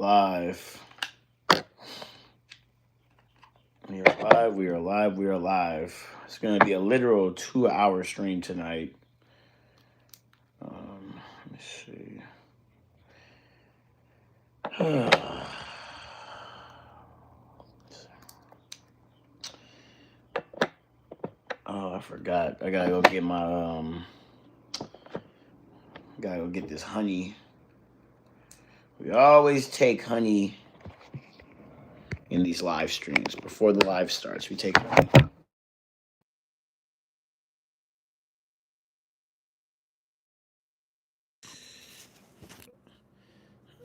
Live. We are live. We are live. We are live. It's going to be a literal 2 hour stream tonight. Let me see. Oh, I forgot. I gotta go get my Gotta go get this honey. We always take honey in these live streams before the live starts. We take honey.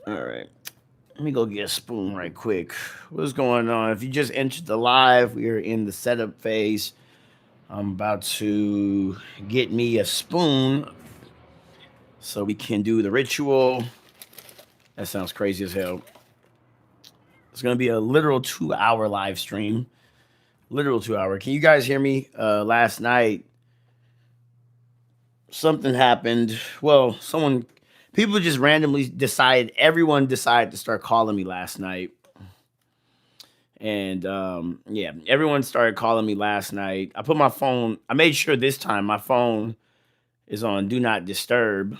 All right. Let me go get a spoon right quick. What's going on? If you just entered the live, we are in the setup phase. I'm about to get me a spoon so we can do the ritual. That sounds crazy as hell. It's going to be a literal 2 hour live stream. Literal 2 hour. Can you guys hear me? Last night, something happened. Well, people just randomly everyone decided to start calling me last night. And yeah, everyone started calling me last night. I made sure this time my phone is on do not disturb.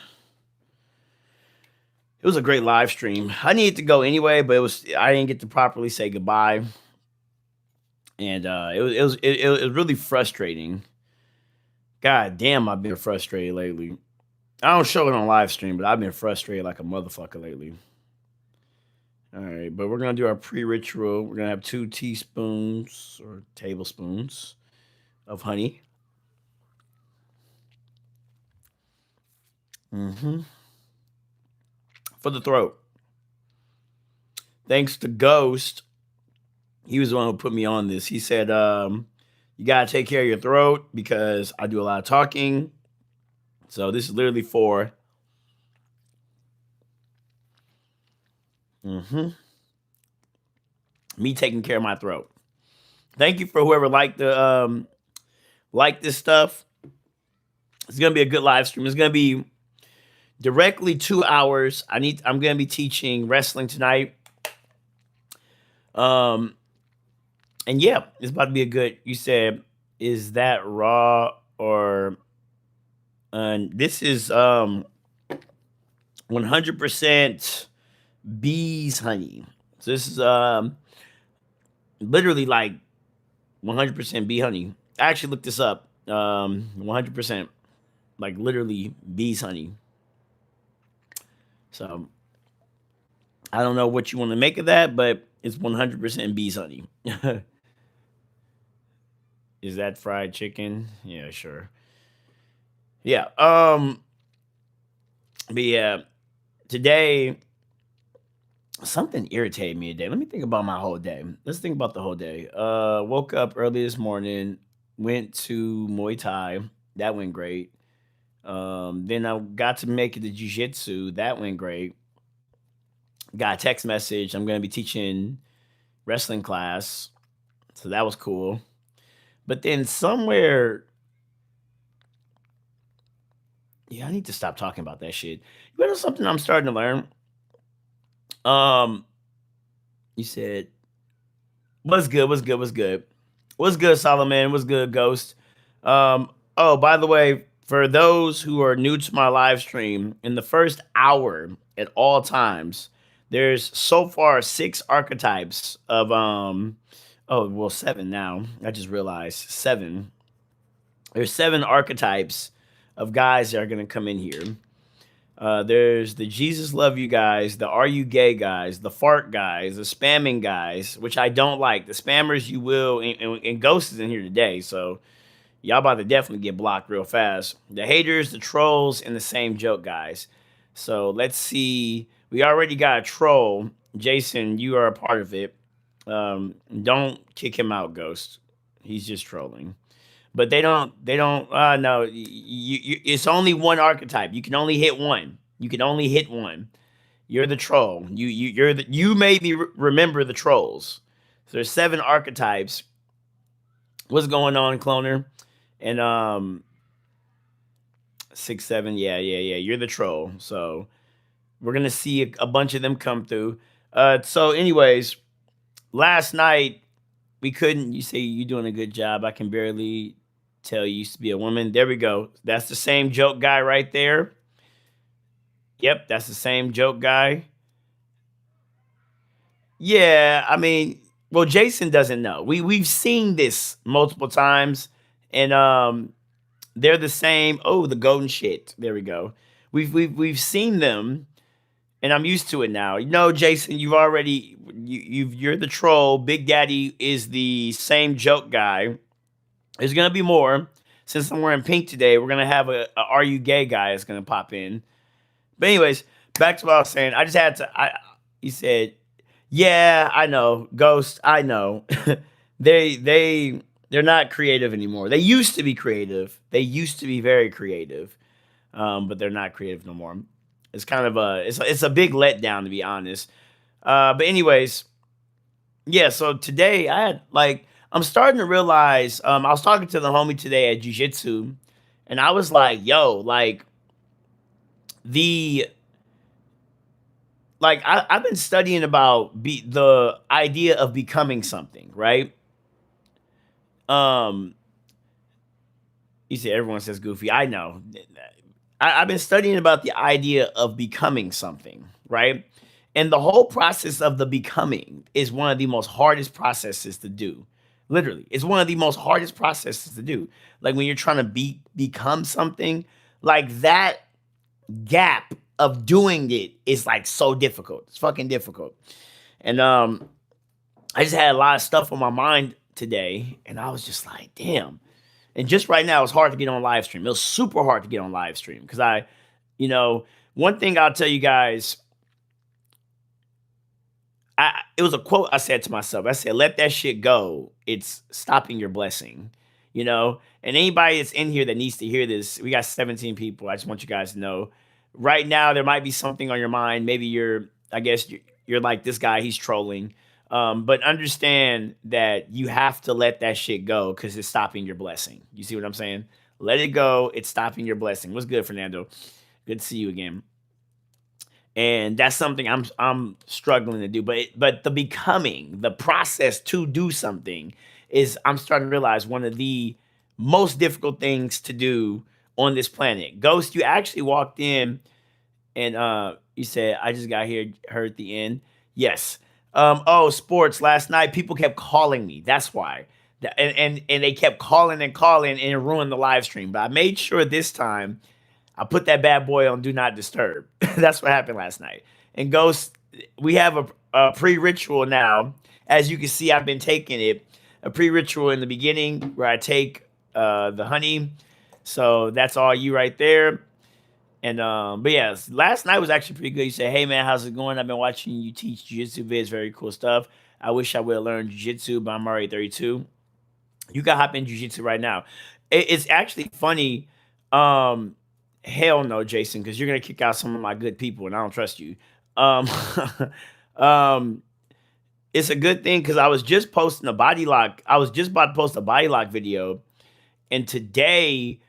It was a great live stream. I needed to go anyway, but I didn't get to properly say goodbye. And it was really frustrating. God damn, I've been frustrated lately. I don't show it on live stream, but I've been frustrated like a motherfucker lately. All right, but we're gonna do our pre-ritual. We're gonna have 2 teaspoons or tablespoons of honey. For the throat. Thanks to Ghost, he was the one who put me on this. He said, "You gotta take care of your throat because I do a lot of talking." So this is literally for. Me taking care of my throat. Thank you for whoever liked this stuff. It's gonna be a good live stream. It's gonna be directly 2 hours. I'm gonna be teaching wrestling tonight. And yeah, it's about to be a good. You said, is that raw or? This is 100% bees honey. So this is literally like 100% bee honey. I actually looked this up. 100% like literally bees honey. So I don't know what you want to make of that, but it's 100% bees honey. Is that fried chicken? Yeah, sure. Yeah. But yeah, today something irritated me today. Let me think about my whole day. Let's think about the whole day. Woke up early this morning, went to Muay Thai. That went great. Then I got to make it to jiu-jitsu. That went great. Got a text message. I'm gonna be teaching wrestling class. So that was cool. But then somewhere, yeah, I need to stop talking about that shit. You know something I'm starting to learn? Um, you said, what's good? What's good? What's good? What's good, Solomon? What's good, Ghost? Oh, by the way, for those who are new to my live stream, in the first hour at all times, there's so far 6 archetypes of oh well 7 now. I just realized 7. There's 7 archetypes of guys that are gonna come in here. There's the Jesus love you guys, the are you gay guys, the fart guys, the spamming guys, which I don't like. The spammers you will, and Ghost is in here today, so y'all about to definitely get blocked real fast. The haters, the trolls, and the same joke guys. So let's see. We already got a troll. Jason, you are a part of it. Don't kick him out, Ghost. He's just trolling. But they don't. No, it's only one archetype. You can only hit one. You can only hit one. You're the troll. You made me remember the trolls. So there's 7 archetypes. What's going on, cloner? And 6, 7, yeah. You're the troll. So we're gonna see a bunch of them come through. So, anyways, last night we couldn't. You say you're doing a good job. I can barely tell you used to be a woman. There we go. That's the same joke guy right there. Yep, that's the same joke guy. Yeah, I mean, well, Jason doesn't know. We've seen this multiple times, and they're the same. Oh, the golden shit. There we go. We've seen them, and I'm used to it now. You know, Jason, you're the troll. Big Daddy is the same joke guy. There's gonna be more. Since I'm wearing pink today, we're gonna have a "Are you gay" guy that's gonna pop in. But anyways, back to what I was saying. I just had to. He said, "Yeah, I know, Ghost. I know. They're not creative anymore. They used to be creative. They used to be very creative, but they're not creative no more. It's kind of it's a big letdown to be honest. But anyways, yeah. So today I had like I'm starting to realize. I was talking to the homie today at jujitsu, and I was like, "Yo, the I've been studying about the idea of becoming something, right? Um, you see, everyone says goofy. I know. I've been studying about the idea of becoming something, right? And the whole process of the becoming is one of the most hardest processes to do. Literally, it's one of the most hardest processes to do. Like when you're trying to become something, like that gap of doing it is like so difficult. It's fucking difficult. And I just had a lot of stuff on my mind today, and I was just like, damn. And just right now, it's hard to get on live stream. It was super hard to get on live stream because you know, one thing I'll tell you guys, it was a quote I said to myself. I said, "Let that shit go. It's stopping your blessing." You know, and anybody that's in here that needs to hear this, we got 17 people. I just want you guys to know. Right now, there might be something on your mind. Maybe I guess you're like this guy. He's trolling. But understand that you have to let that shit go because it's stopping your blessing. You see what I'm saying? Let it go. It's stopping your blessing. What's good, Fernando? Good to see you again. And that's something I'm struggling to do. But the becoming, the process to do something is I'm starting to realize one of the most difficult things to do on this planet. Ghost, you actually walked in and you said, I just got here, heard the end. Yes. Oh, sports. Last night, people kept calling me. That's why. And they kept calling and calling and it ruined the live stream. But I made sure this time I put that bad boy on do not disturb. That's what happened last night. And Ghost, we have a pre-ritual now. As you can see, I've been taking it. A pre-ritual in the beginning where I take the honey. So that's all you right there. And but yeah, last night was actually pretty good. You said, "Hey man, how's it going? I've been watching you teach jiu-jitsu vids, very cool stuff. I wish I would have learned jiu-jitsu, but I'm already 32. You can hop in jiu-jitsu right now. It's actually funny. Um, hell no, Jason, because you're gonna kick out some of my good people, and I don't trust you. Um, um, it's a good thing because I was just posting a body lock. I was just about to post a body lock video, and today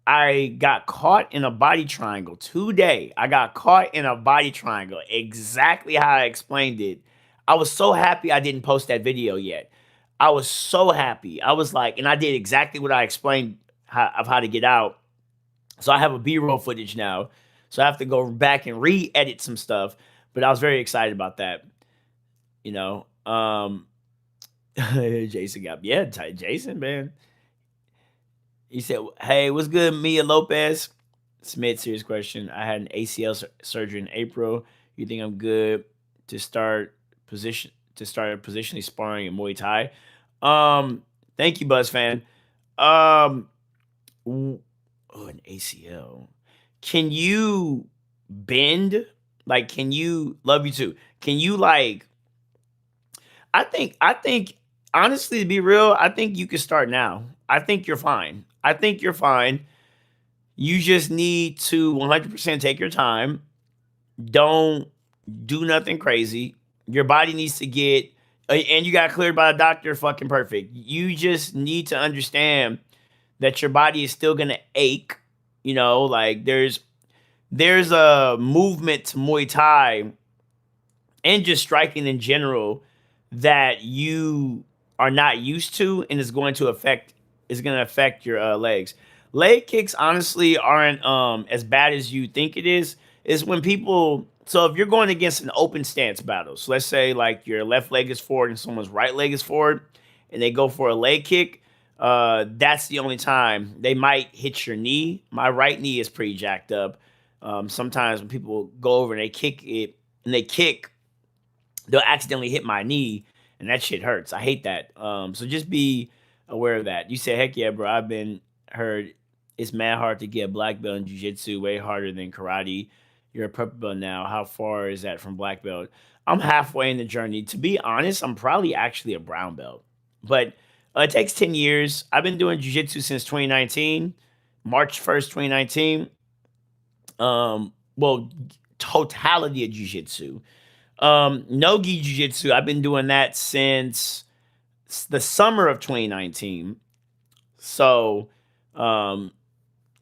I got caught in a body triangle. Today, I got caught in a body triangle. Exactly how I explained it. I was so happy I didn't post that video yet. I was so happy. I was like, and I did exactly what I explained of how to get out. So I have a B-roll footage now. So I have to go back and re-edit some stuff. But I was very excited about that. You know, Jason got yeah, Jason, man. He said, "Hey, what's good, Mia Lopez?" Smith, serious question. I had an ACL surgery in April. You think I'm good to start positionally sparring in Muay Thai? Thank you, Buzz fan. Um, an ACL. Can you bend? Like, can you love you too? Can you like? I think honestly, to be real, I think you can start now. I think you're fine. I think you're fine. You just need to 100% take your time. Don't do nothing crazy. Your body needs to get, and you got cleared by a doctor, fucking perfect. You just need to understand that your body is still gonna ache. You know, like there's a movement to Muay Thai and just striking in general that you are not used to, and is going to affect your legs. Leg kicks honestly aren't as bad as you think it is. Is when people, so if you're going against an open stance battle, so let's say like your left leg is forward and someone's right leg is forward, and they go for a leg kick, that's the only time they might hit your knee. My right knee is pretty jacked up. Sometimes when people go over and they kick it and they kick, they'll accidentally hit my knee, and that shit hurts. I hate that. So just be aware of that. You say, heck yeah, bro. I've been heard it's mad hard to get a black belt in jiu-jitsu, way harder than karate. You're a purple belt now. How far is that from black belt? I'm halfway in the journey. To be honest, I'm probably actually a brown belt, but it takes 10 years. I've been doing jiu-jitsu since 2019, March 1st, 2019. Well, totality of jiu-jitsu. No-gi jiu-jitsu, I've been doing that since the summer of 2019. So, um,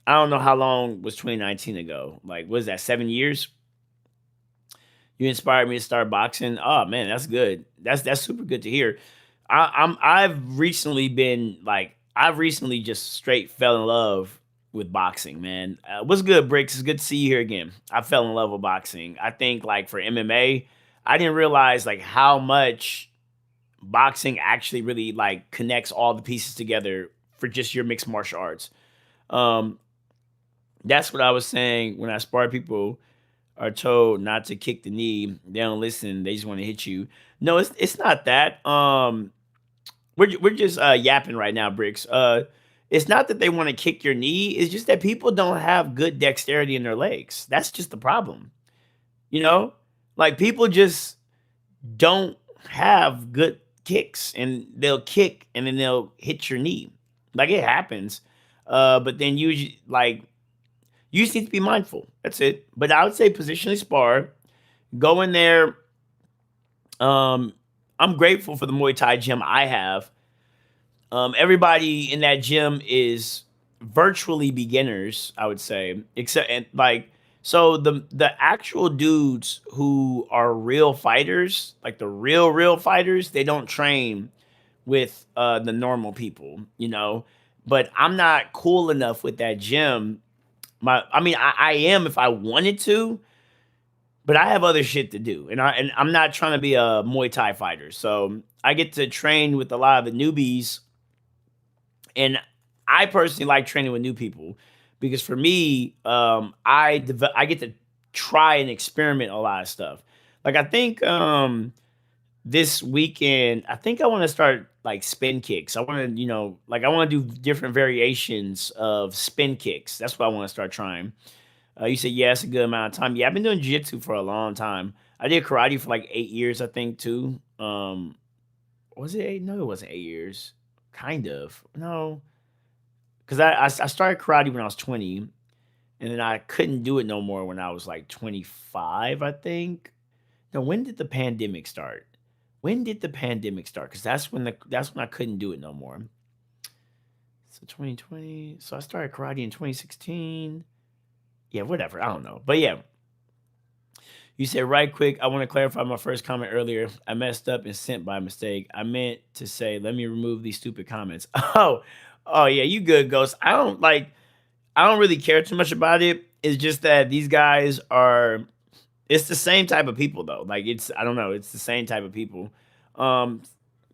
I don't know how long was 2019 ago. Like, what is that, 7 years? You inspired me to start boxing. Oh man, that's good. That's super good to hear. I've recently just straight fell in love with boxing, man. What's good, Bricks? It's good to see you here again. I fell in love with boxing. I think like for MMA, I didn't realize like how much boxing actually really like connects all the pieces together for just your mixed martial arts. Um, that's what I was saying when I spar people are told not to kick the knee. They don't listen. They just want to hit you. No, it's not that. We're just yapping right now, Bricks. It's not that they want to kick your knee. It's just that people don't have good dexterity in their legs. That's just the problem. You know, like people just don't have good kicks, and they'll kick and then they'll hit your knee. Like it happens. But then you just need to be mindful. That's it. But I would say positionally spar. Go in there. Um, I'm grateful for the Muay Thai gym I have. Everybody in that gym is virtually beginners, I would say, except and like so the actual dudes who are real fighters, like the real fighters, they don't train with the normal people, you know. But I'm not cool enough with that gym. I mean, I am if I wanted to, but I have other shit to do, and I'm not trying to be a Muay Thai fighter. So I get to train with a lot of the newbies, and I personally like training with new people because for me, I get to try and experiment a lot of stuff. Like I think this weekend, I think I want to start like spin kicks. I want to, like I want to do different variations of spin kicks. That's what I want to start trying. You said, yeah, it's a good amount of time. Yeah, I've been doing jiu-jitsu for a long time. I did karate for like 8 years, I think, too. Was it eight? No, it wasn't 8 years. Kind of. No, because I started karate when I was 20, and then I couldn't do it no more when I was like 25, I think. Now, when did the pandemic start? When did the pandemic start? Because that's when I couldn't do it no more. So 2020. So I started karate in 2016. Yeah, whatever. I don't know. But yeah, you said right quick. I want to clarify my first comment earlier. I messed up and sent by mistake. I meant to say, let me remove these stupid comments. Oh yeah, you good, Ghost. I don't really care too much about it. It's just that these guys are it's the same type of people though. Like it's I don't know, it's the same type of people. Um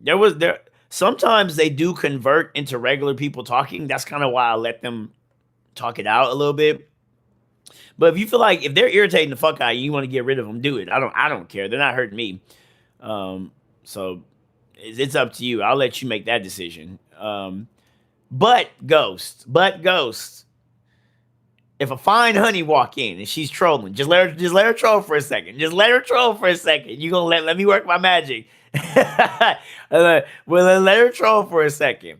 there sometimes they do convert into regular people talking. That's kind of why I let them talk it out a little bit. But if you feel like if they're irritating the fuck out of you, you want to get rid of them, do it. I don't care. They're not hurting me. So it's up to you. I'll let you make that decision. But ghost, if a fine honey walk in and she's trolling, just let her troll for a second. Just let her troll for a second. You gonna let me work my magic. Well, let her troll for a second.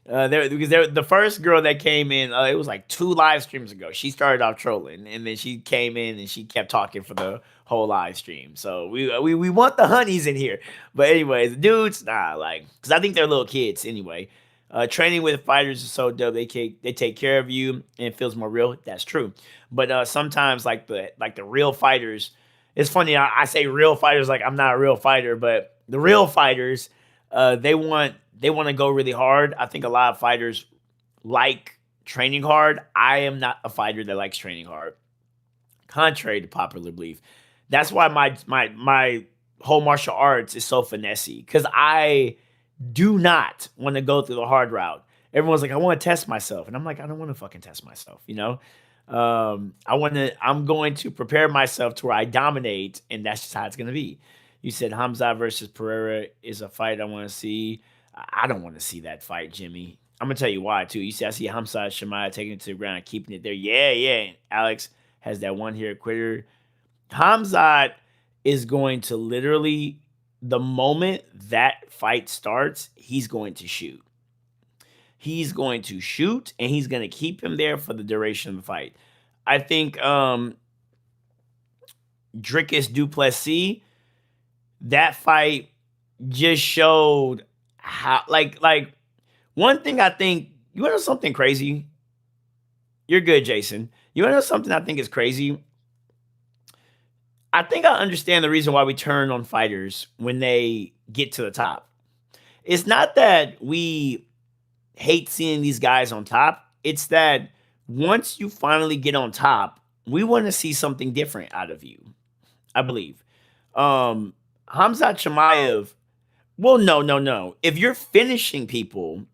The first girl that came in, it was like 2 live streams ago. She started off trolling, and then she came in and she kept talking for the whole live stream. So we want the honeys in here. But anyways, dudes, nah, like, because I think they're little kids anyway. Training with fighters is so dope. They take care of you and it feels more real. That's true. But sometimes like the real fighters, It's funny. I say real fighters like I'm not a real fighter, but the real fighters, they want to go really hard. I think a lot of fighters like training hard. I am not a fighter that likes training hard, contrary to popular belief. That's why my whole martial arts is so finessey because I do not want to go through the hard route. Everyone's like, I want to test myself, and I'm like, I don't want to fucking test myself. I'm going to prepare myself to where I dominate, and that's just how it's gonna be. You said Hamza versus Pereira is a fight I want to see. I don't want to see that fight, Jimmy. I'm gonna tell you why too. You see, I see Hamza Shemaya taking it to the ground and keeping it there. Yeah, yeah. Alex has that one here quitter. Hamzat is going to literally, the moment that fight starts, he's going to shoot. He's going to shoot and he's going to keep him there for the duration of the fight. I think Dricus Duplessis, that fight just showed how, like one thing I think, you want to know something crazy? You're good, Jason. You want to know something I think is crazy? I think I understand the reason why we turn on fighters when they get to the top. It's not that we hate seeing these guys on top. It's that once you finally get on top, we want to see something different out of you. I believe. Hamzat Chimaev, well, no. If you're finishing people,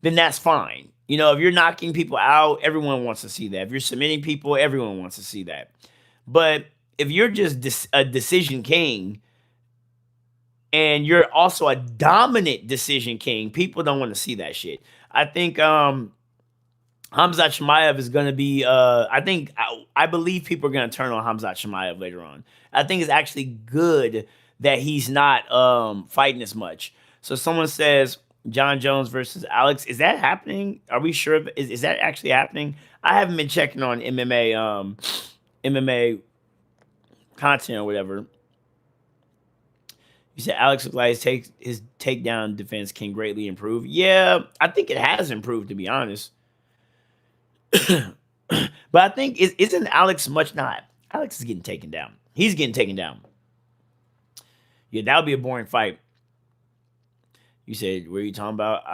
then that's fine. If you're knocking people out, everyone wants to see that. If you're submitting people, everyone wants to see that. But if you're just a decision king and you're also a dominant decision king, people don't want to see that shit. I think Hamzat Chimaev is going to be, I believe people are going to turn on Hamzat Chimaev later on. I think it's actually good that he's not fighting as much. So someone says John Jones versus Alex. Is that happening? Are we sure? Is that actually happening? I haven't been checking on MMA content or whatever. You said Alex looks like his takedown defense can greatly improve. Yeah, I think it has improved, to be honest. But I think isn't Alex much not? Alex is getting taken down. He's getting taken down. Yeah, that would be a boring fight. You said, what are you talking about?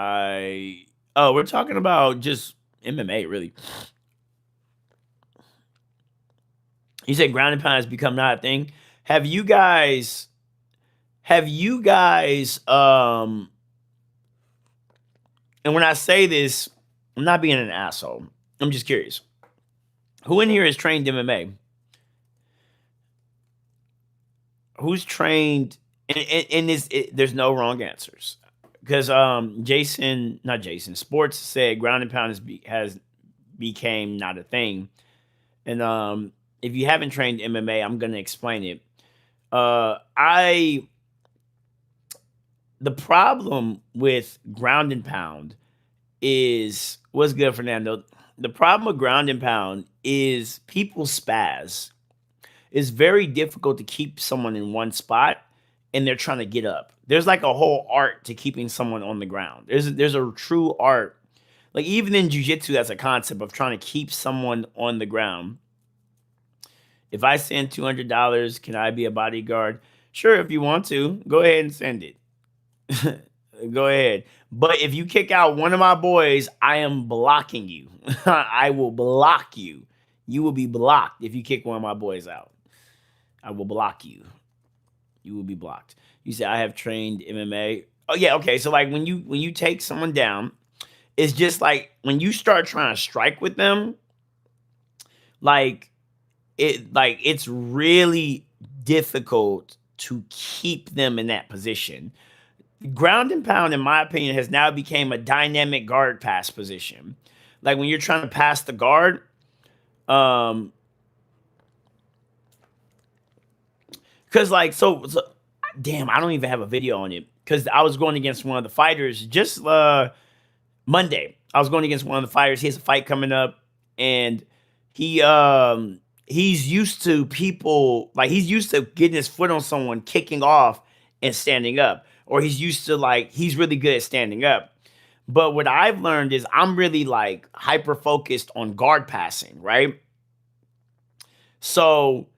We're talking about just MMA, really. You said ground and pound has become not a thing. Have you guys, and when I say this, I'm not being an asshole. I'm just curious. Who in here has trained MMA? Who's trained? And there's no wrong answers. Because Sports said ground and pound has became not a thing. And if you haven't trained MMA, I'm going to explain it. The problem with ground and pound is, what's good, Fernando? The problem with ground and pound is people spaz. It's very difficult to keep someone in one spot and they're trying to get up. There's like a whole art to keeping someone on the ground. There's a true art. Like even in jiu-jitsu, that's a concept of trying to keep someone on the ground. If I send $200, can I be a bodyguard? Sure, if you want to, go ahead and send it. Go ahead. But if you kick out one of my boys, I am blocking you. I will block you. You will be blocked if you kick one of my boys out. I will block you. You will be blocked. You say I have trained MMA. Oh yeah, okay. So like when you take someone down, it's just like when you start trying to strike with them, it's really difficult to keep them in that position. Ground and pound, in my opinion, has now become a dynamic guard pass position. Like when you're trying to pass the guard, because damn, I don't even have a video on it because I was going against one of the fighters just Monday. I was going against one of the fighters. He has a fight coming up, and he's used to people, like he's used to getting his foot on someone, kicking off and standing up, or he's used to he's really good at standing up. But what I've learned is I'm really hyper focused on guard passing, right? So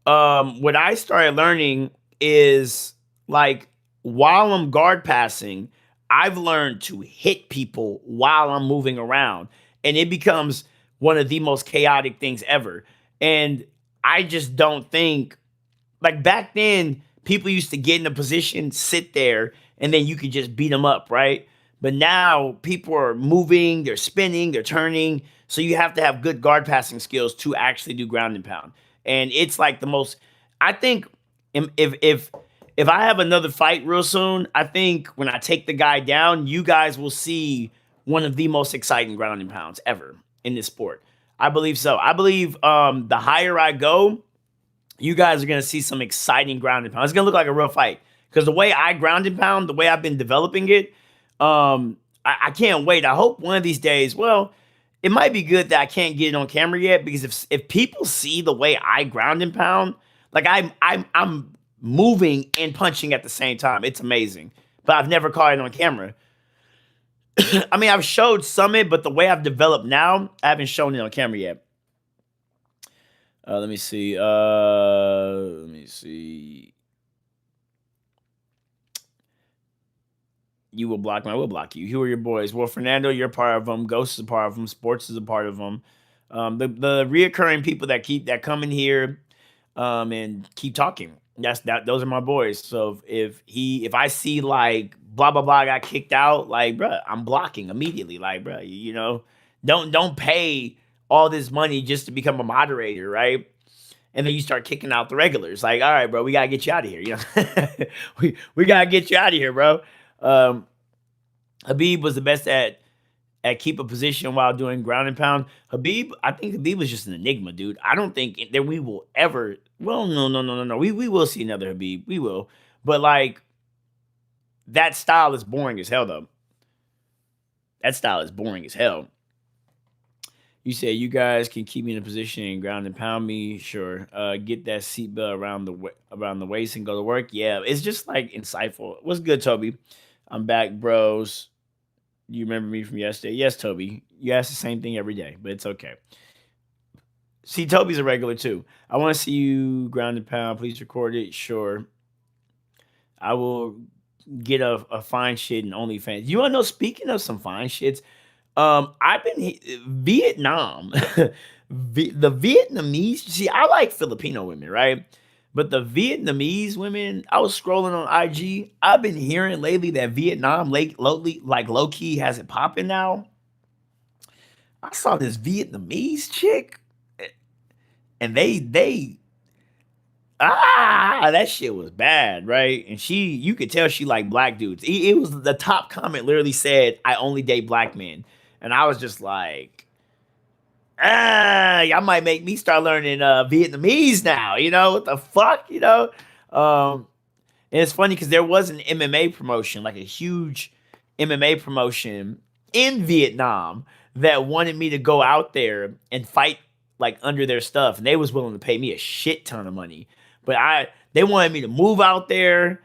What I started learning is like while I'm guard passing, I've learned to hit people while I'm moving around, and it becomes one of the most chaotic things ever. And I just don't think like back then, people used to get in a position, sit there, and then you could just beat them up, right? But now people are moving, they're spinning, they're turning. So you have to have good guard passing skills to actually do ground and pound. And it's like the most. I think if I have another fight real soon, I think when I take the guy down, you guys will see one of the most exciting ground and pounds ever in this sport. I believe so. I believe the higher I go, you guys are gonna see some exciting ground and pound. It's gonna look like a real fight because the way I ground and pound, the way I've been developing it, I can't wait. I hope one of these days. Well, it might be good that I can't get it on camera yet because if people see the way I ground and pound, like I'm moving and punching at the same time. It's amazing, but I've never caught it on camera. I mean, I've showed Summit, but the way I've developed now, I haven't shown it on camera yet. Let me see. Let me see. You will block me. I will block you. Who are your boys? Well, Fernando, you're a part of them. Ghost is a part of them. Sports is a part of them. The reoccurring people that come in here, and keep talking. That. Those are my boys. So if I see like blah blah blah got kicked out, like bruh, I'm blocking immediately. Like bruh, don't pay all this money just to become a moderator, right? And then you start kicking out the regulars. Like, all right, bro, we gotta get you out of here. We gotta get you out of here, bro. Um, Habib was the best at keep a position while doing ground and pound. I think Habib was just an enigma, dude. I don't think that we will ever. Well, no. We will see another Habib. We will, but like that style is boring as hell, though. That style is boring as hell. You say you guys can keep me in a position and ground and pound me. Sure. Get that seatbelt around the waist and go to work. Yeah, it's just like insightful. What's good, Toby? I'm back, bros. You remember me from yesterday? Yes, Toby. You ask the same thing every day, but it's okay. See, Toby's a regular too. I want to see you ground and pound. Please record it. Sure. I will get a fine shit in OnlyFans. You want to know? Speaking of some fine shits, I've been Vietnam. The Vietnamese. See, I like Filipino women, right? But the Vietnamese women, I was scrolling on IG. I've been hearing lately that Vietnam, like low key, has it popping now. I saw this Vietnamese chick, and that shit was bad, right? And you could tell she liked black dudes. It was the top comment literally said, "I only date black men," and I was just like, y'all might make me start learning Vietnamese now. What the fuck, Um, and it's funny because there was an MMA promotion, like a huge MMA promotion in Vietnam that wanted me to go out there and fight like under their stuff, and they was willing to pay me a shit ton of money. But they wanted me to move out there.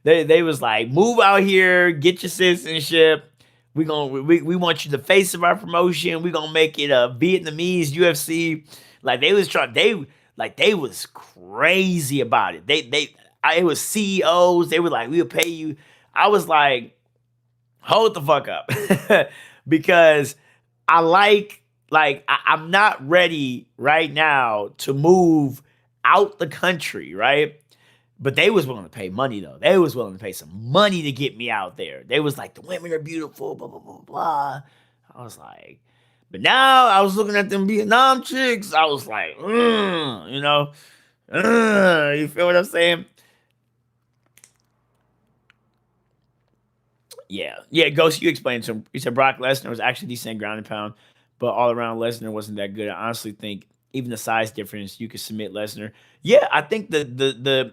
They was like, move out here, get your citizenship. We want you the face of our promotion. We're gonna make it a Vietnamese UFC. Like they was crazy about it. It was CEOs. They were like, we'll pay you. I was like, hold the fuck up. Because I I'm not ready right now to move out the country, right? But they was willing to pay money though. They was willing to pay some money to get me out there. They was like, the women are beautiful, blah, blah, blah, blah. I was like, but now I was looking at them Vietnam chicks. I was like, you feel what I'm saying? Yeah. Yeah, Ghost, you explained to him. You said Brock Lesnar was actually decent at ground and pound, but all around Lesnar wasn't that good. I honestly think even the size difference, you could submit Lesnar. Yeah, I think the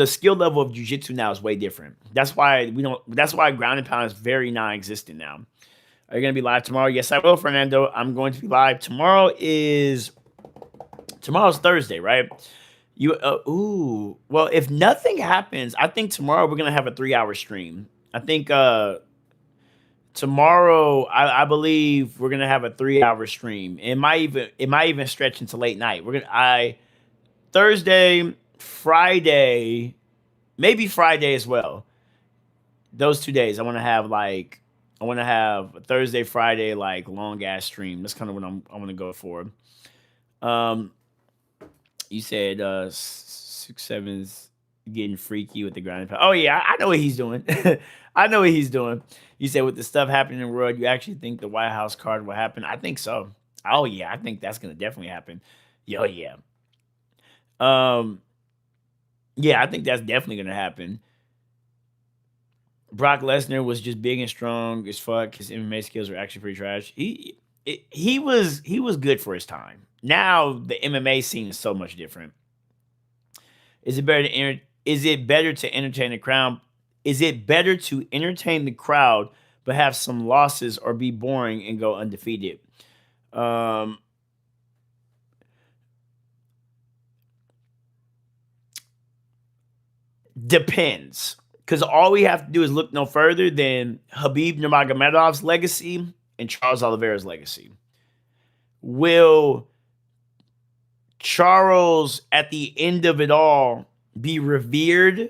skill level of jiu-jitsu now is way different. That's why ground and pound is very non-existent now. Are you gonna be live tomorrow? Yes, I will, Fernando. I'm going to be live. Tomorrow's Thursday, right? Well, if nothing happens, I think tomorrow we're gonna have a 3-hour stream. I think tomorrow I believe we're gonna have a 3-hour stream. It might even stretch into late night. Thursday, Friday, maybe Friday as well. Those 2 days, I want to have a Thursday, Friday, like long ass stream. That's kind of what I want to go for. Um, you said 6 7's getting freaky with the ground. Oh yeah, I know what he's doing. I know what he's doing. You said with the stuff happening in the world, you actually think the White House card will happen? I think so. Oh yeah, I think that's gonna definitely happen. Yo yeah. Um, yeah, I think that's definitely gonna happen. Brock Lesnar was just big and strong as fuck. His MMA skills are actually pretty trash. He was good for his time. Now the MMA scene is so much different. Is it better to entertain the crowd? Is it better to entertain the crowd but have some losses or be boring and go undefeated? Um, Depends. Because all we have to do is look no further than Habib Nurmagomedov's legacy and Charles Oliveira's legacy. Will Charles, at the end of it all, be revered,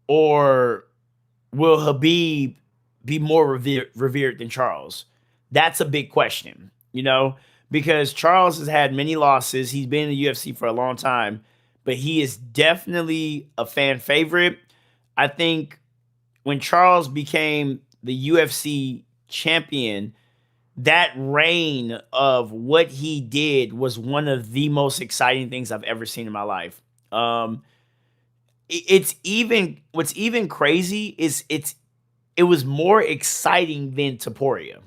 or will Habib be more revered than Charles? That's a big question, because Charles has had many losses. He's been in the UFC for a long time, but he is definitely a fan favorite. I think when Charles became the UFC champion, that reign of what he did was one of the most exciting things I've ever seen in my life. It's even what's even crazy is it was more exciting than Taporia,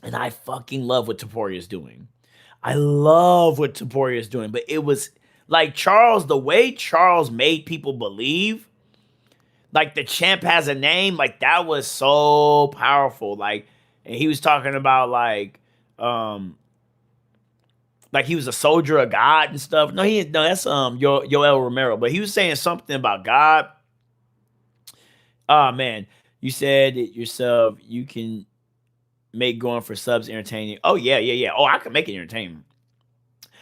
and I fucking love what Taporia is doing. I love what Taporia is doing, but it was like Charles, the way Charles made people believe, like the champ has a name, like that was so powerful. And he was talking about like he was a soldier of God and stuff. No, that's Yoel Romero, but he was saying something about God. Oh man, you said it yourself. You can make going for subs entertaining. Oh yeah, yeah, yeah. Oh, I can make it entertaining.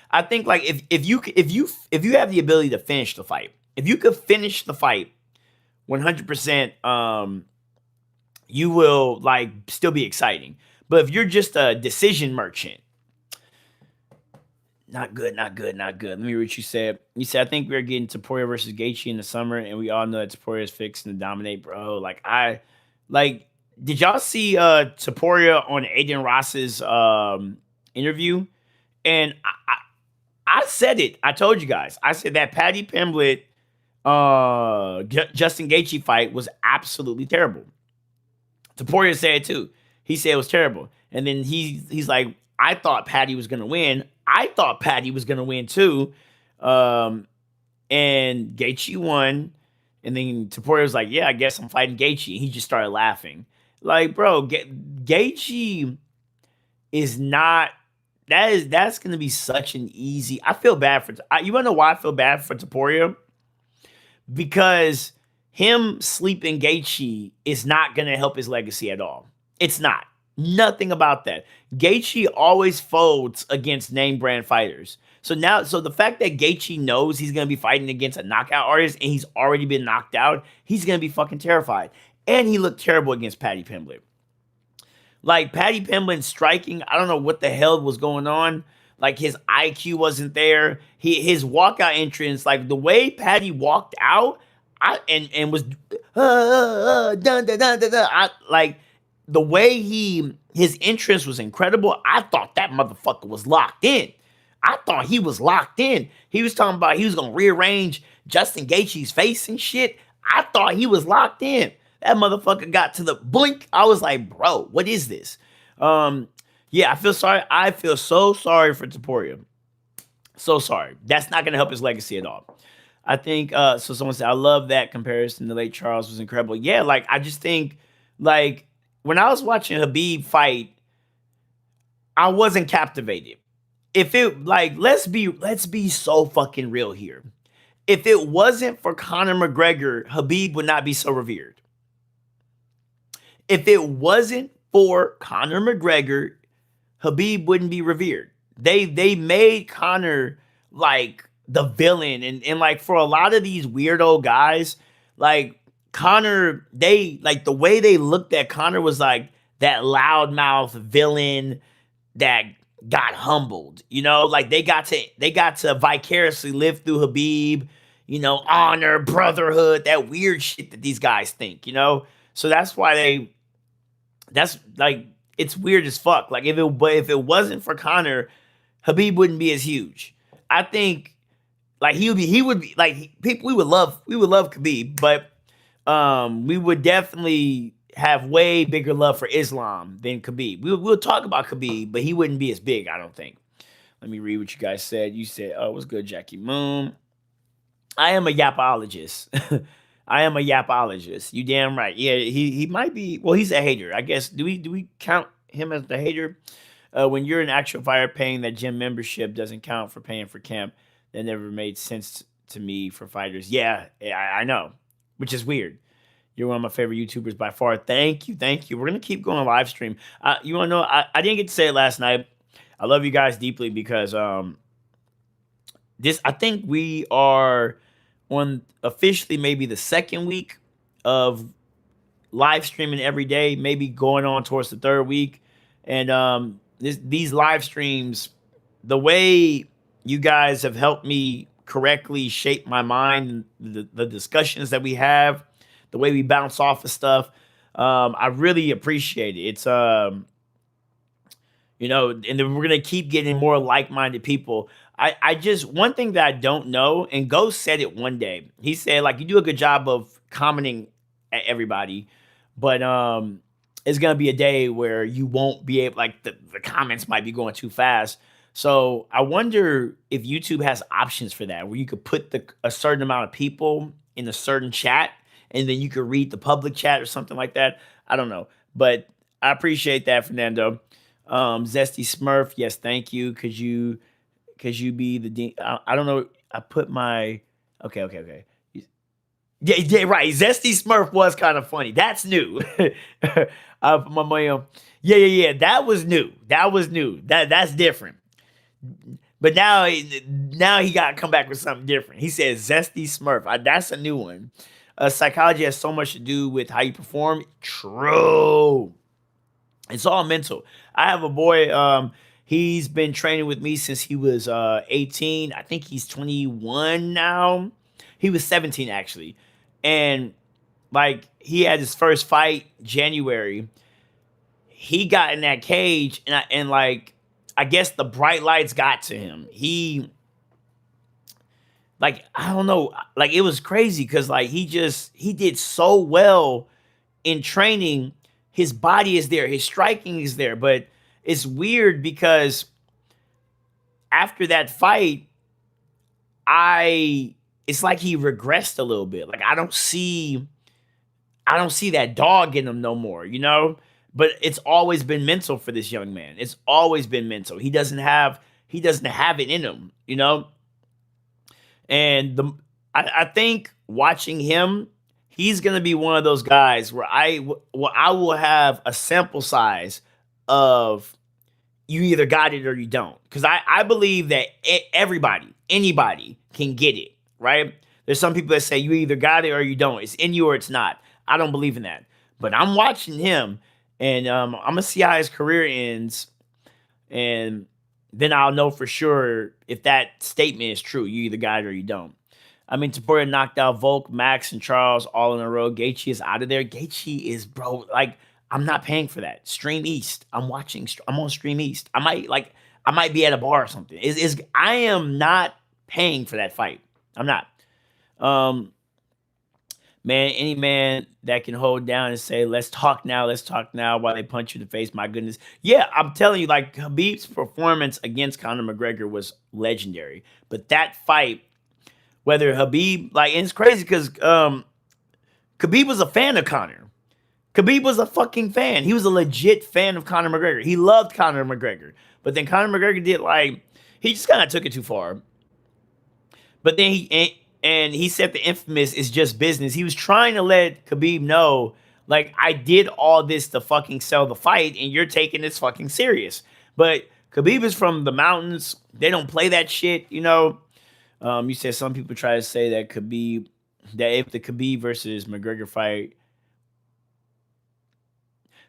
I think like if you have the ability to finish the fight, if you could finish the fight 100%, you will like still be exciting. But if you're just a decision merchant, not good, not good, not good. Let me read what you said. You said, I think we're getting Taporia versus Gaethje in the summer, and we all know that Taporia is fixing to dominate, bro. Did y'all see Taporia on Aiden Ross's interview? And I said it. I told you guys. I said that Paddy Pimblett Justin Gaethje fight was absolutely terrible. Taporia said it too. He said it was terrible. And then he's like, I thought Paddy was going to win. I thought Paddy was going to win too. And Gaethje won. And then Taporia was like, yeah, I guess I'm fighting Gaethje. And he just started laughing. Like, bro, Gaethje is not, that's going to be such an easy, I feel bad for, you want to know why I feel bad for Taporia? Because him sleeping Gaethje is not going to help his legacy at all. It's not. Nothing about that. Gaethje always folds against name brand fighters. So the fact that Gaethje knows he's going to be fighting against a knockout artist and he's already been knocked out, he's going to be fucking terrified. And he looked terrible against Paddy Pimblett. Like, Paddy Pimblett striking, I don't know what the hell was going on. Like, his IQ wasn't there. His walkout entrance, like the way Paddy walked out, and was dun dun dun dun dun. Like the way his entrance was incredible. I thought that motherfucker was locked in. I thought he was locked in. He was talking about he was gonna rearrange Justin Gaethje's face and shit. I thought he was locked in. That motherfucker got to the blink. I was like, bro, what is this? Yeah, I feel sorry. I feel so sorry for Taporia. So sorry. That's not gonna help his legacy at all. I think so someone said, I love that comparison. The late Charles was incredible. Yeah, like I just think like when I was watching Habib fight, I wasn't captivated. If it like let's be so fucking real here. If it wasn't for Conor McGregor, Habib would not be so revered. If it wasn't for Conor McGregor, Habib wouldn't be revered. They made Conor like the villain, and like for a lot of these weirdo guys, like Connor, they like the way they looked at Connor was like that loudmouth villain that got humbled. You know, like they got to vicariously live through Habib, honor, brotherhood, that weird shit that these guys think, So that's why that's like it's weird as fuck. Like if it wasn't for Connor, Habib wouldn't be as huge. I think like he would be like people we would love Khabib, but we would definitely have way bigger love for Islam than Khabib. We'll talk about Khabib, but he wouldn't be as big, I don't think. Let me read what you guys said. You said, "Oh, what's good, Jackie Moon?" I am a yapologist. I am a yapologist. You damn right. Yeah, he might be. Well, he's a hater, I guess. Do we count him as the hater? When you're an actual fighter, paying that gym membership doesn't count for paying for camp. That never made sense to me for fighters. Yeah, I know, which is weird. You're one of my favorite YouTubers by far. Thank you, thank you. We're gonna keep going live stream. You want to know? I didn't get to say it last night. I love you guys deeply because this. I think we are on officially maybe the second week of live streaming every day, maybe going on towards the third week. And these live streams, the way you guys have helped me correctly shape my mind, the discussions that we have, the way we bounce off of stuff, I really appreciate it. It's and then we're gonna keep getting more like-minded people. I just one thing that I don't know, and Ghost said it one day. He said, like, you do a good job of commenting at everybody, but it's gonna be a day where you won't be able, like the comments might be going too fast. So I wonder if YouTube has options for that, where you could put a certain amount of people in a certain chat, and then you could read the public chat or something like that. I don't know, but I appreciate that, Fernando. Zesty Smurf, yes, thank you. Could you be the dean? I don't know. I put my okay. Yeah, right. Zesty Smurf was kind of funny. That's new. I put my money on. Yeah. That was new. That's different. But now he got to come back with something different. He says Zesty Smurf. That's a new one. Psychology has so much to do with how you perform. True. It's all mental. I have a boy. He's been training with me since he was 18. I think he's 21 now. He was 17 actually, and like he had his first fight January. He got in that cage, and like I guess the bright lights got to him. He like I don't know, like it was crazy because like he did so well in training. His body is there, his striking is there, but it's weird because after that fight, it's like he regressed a little bit. Like I don't see that dog in him no more, But it's always been mental for this young man. It's always been mental. He doesn't have it in him, And I think watching him, he's gonna be one of those guys where I will have a sample size of you either got it or you don't. Because I believe that anybody can get it, right? There's some people that say you either got it or you don't. It's in you or it's not. I don't believe in that. But I'm watching him, and I'm gonna see how his career ends, and then I'll know for sure if that statement is true. You either got it or you don't. I mean, Taporia knocked out Volk, Max, and Charles all in a row. Gaethje is out of there. Gaethje is, bro, like, I'm not paying for that. Stream East. I'm on Stream East. I might be at a bar or something. I am not paying for that fight. I'm not. Man, any man that can hold down and say, let's talk now, while they punch you in the face, my goodness. Yeah, I'm telling you, like, Khabib's performance against Conor McGregor was legendary. But that fight, whether Khabib, like, and it's crazy because Khabib was a fan of Conor. Khabib was a fucking fan. He was a legit fan of Conor McGregor. He loved Conor McGregor. But then Conor McGregor he just kind of took it too far. But then he said the infamous "is just business." He was trying to let Khabib know, like, I did all this to fucking sell the fight, and you're taking this fucking serious. But Khabib is from the mountains. They don't play that shit, You said some people try to say that if the Khabib versus McGregor fight,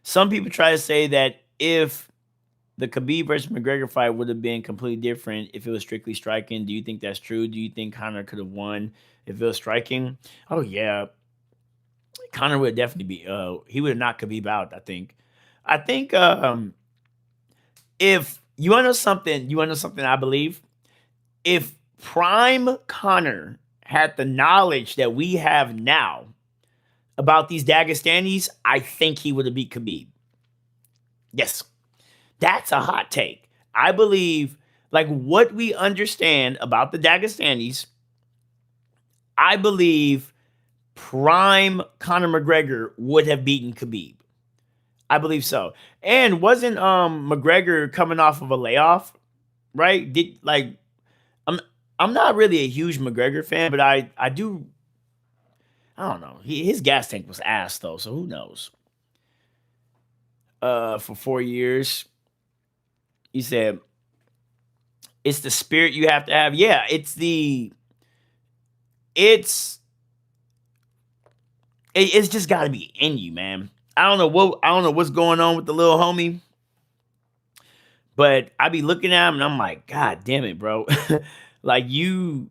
some people try to say that if the Khabib versus McGregor fight would have been completely different if it was strictly striking. Do you think that's true? Do you think Conor could have won if it was striking? Oh yeah, Conor would definitely be. He would have knocked Khabib out. I think if you want to know something. I believe if Prime Conor had the knowledge that we have now about these Dagestanis, I think he would have beat Khabib. Yes, that's a hot take. I believe, like what we understand about the Dagestanis, I believe prime Conor McGregor would have beaten Khabib. I believe so. And wasn't McGregor coming off of a layoff, right? Did like I'm I'm not really a huge McGregor fan, but I don't know. His gas tank was ass though, so who knows? For 4 years, he said it's the spirit you have to have. Yeah, it's it's just got to be in you, man. I don't know what's going on with the little homie, but I be looking at him and I'm like, God damn it, bro. like you're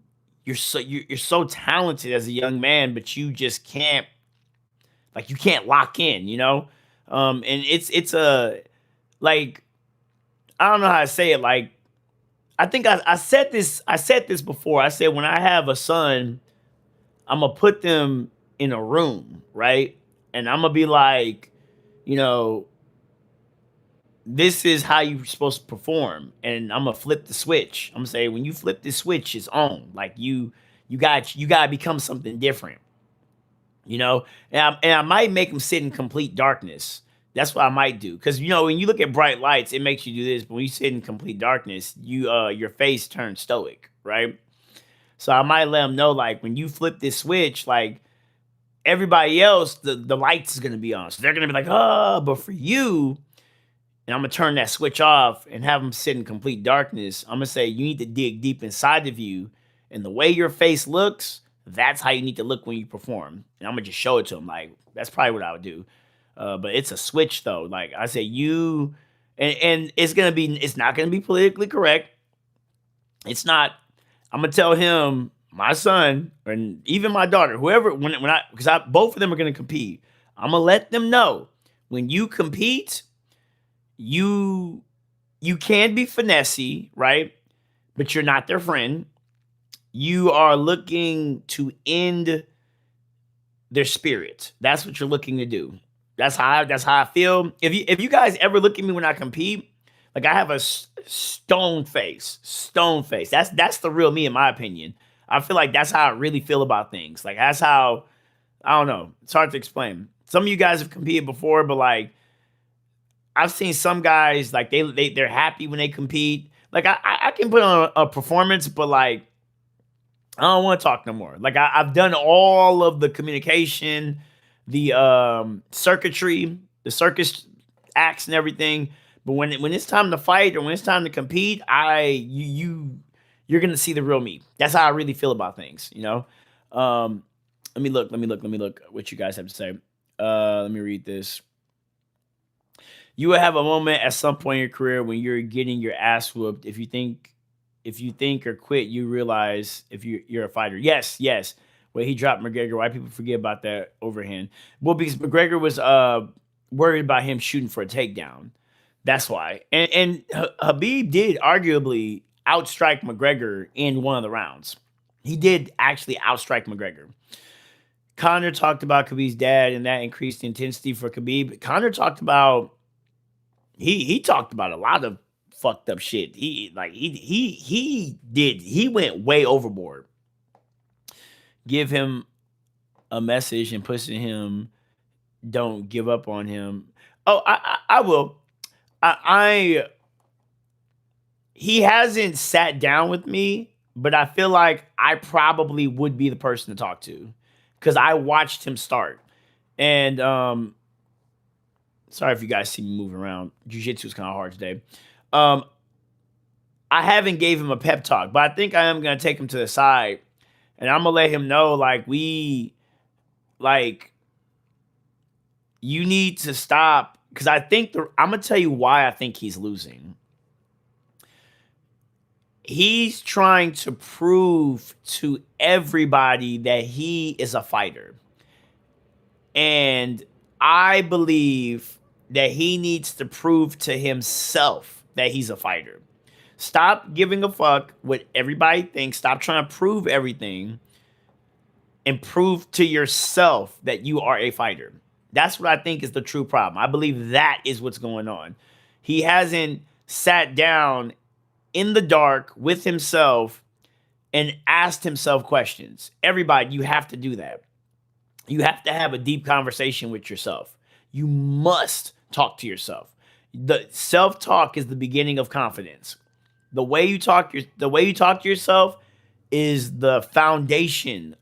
so talented as a young man, but you just can't you can't lock in, you know? And it's a like I don't know how to say it. Like I think I said this before. I said when I have a son, I'm gonna put them in a room, right? And I'm gonna be like, you know, this is how you're supposed to perform. And I'm gonna flip the switch. I'm gonna say when you flip this switch, it's on. Like you got to become something different, you know. And I might make them sit in complete darkness. That's what I might do, because you know when you look at bright lights, it makes you do this. But when you sit in complete darkness, your face turns stoic, right? So I might let them know like when you flip this switch, like everybody else, the lights is gonna be on. So they're gonna be like, oh, but for you, and I'm gonna turn that switch off and have them sit in complete darkness. I'm gonna say you need to dig deep inside of you, and the way your face looks, that's how you need to look when you perform. And I'm gonna just show it to them. Like that's probably what I would do. But it's a switch though. Like I say, and it's not gonna be politically correct. It's not. I'm gonna tell him, my son, and even my daughter, whoever, when I, because I both of them are gonna compete. I'm gonna let them know when you compete, you you can be finessey, right? But you're not their friend. You are looking to end their spirit. That's what you're looking to do. That's how I feel. If you guys ever look at me when I compete, like I have a stone face, stone face. That's the real me, in my opinion. I feel like that's how I really feel about things. Like that's how I don't know. It's hard to explain. Some of you guys have competed before, but like I've seen some guys like they're happy when they compete. Like I can put on a performance, but like I don't want to talk no more. Like I've done all of the communication, the circuitry, the circus acts and everything. But when it's time to fight or when it's time to compete, you're gonna see the real me. That's how I really feel about things, you know. Um, let me look what you guys have to say. Let me read this. You will have a moment at some point in your career when you're getting your ass whooped. If you think or quit, you realize if you're a fighter. Yes, yes. Well, he dropped McGregor. Why people forget about that overhand? Well, because McGregor was worried about him shooting for a takedown. That's why. And Habib did arguably outstrike McGregor in one of the rounds. He did actually outstrike McGregor. Conor talked about Khabib's dad and that increased the intensity for Khabib. Conor talked about he talked about a lot of fucked up shit. He went way overboard. Give him a message and pushing him. Don't give up on him. Oh, I will. I he hasn't sat down with me, but I feel like I probably would be the person to talk to because I watched him start. And sorry if you guys see me moving around. Jiu-jitsu is kind of hard today. Um, I haven't gave him a pep talk, but I think I am gonna take him to the side and I'm gonna let him know like you need to stop because I think I'm gonna tell you why I think he's losing. He's trying to prove to everybody that he is a fighter. And I believe that he needs to prove to himself that he's a fighter. Stop giving a fuck what everybody thinks. Stop trying to prove everything and prove to yourself that you are a fighter. That's what I think is the true problem. I believe that is what's going on. He hasn't sat down in the dark with himself and asked himself questions. Everybody, you have to do that. You have to have a deep conversation with yourself. You must talk to yourself. The self-talk is the beginning of confidence. The way you talk to yourself is the foundation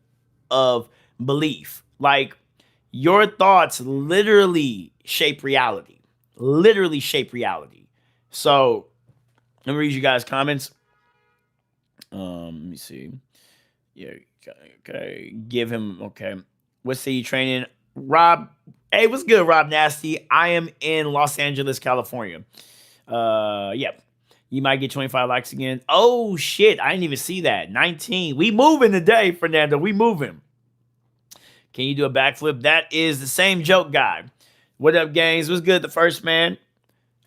of belief. Like your thoughts literally shape reality. Literally shape reality. So let me read you guys' comments. Let me see. Yeah, okay. Give him okay. What city you training? Rob. Hey, what's good, Rob Nasty? I am in Los Angeles, California. Yep. You might get 25 likes again. Oh shit, I didn't even see that. 19. We moving today, Fernando. We moving. Can you do a backflip? That is the same joke guy. What up, gangs? What's good, the first man?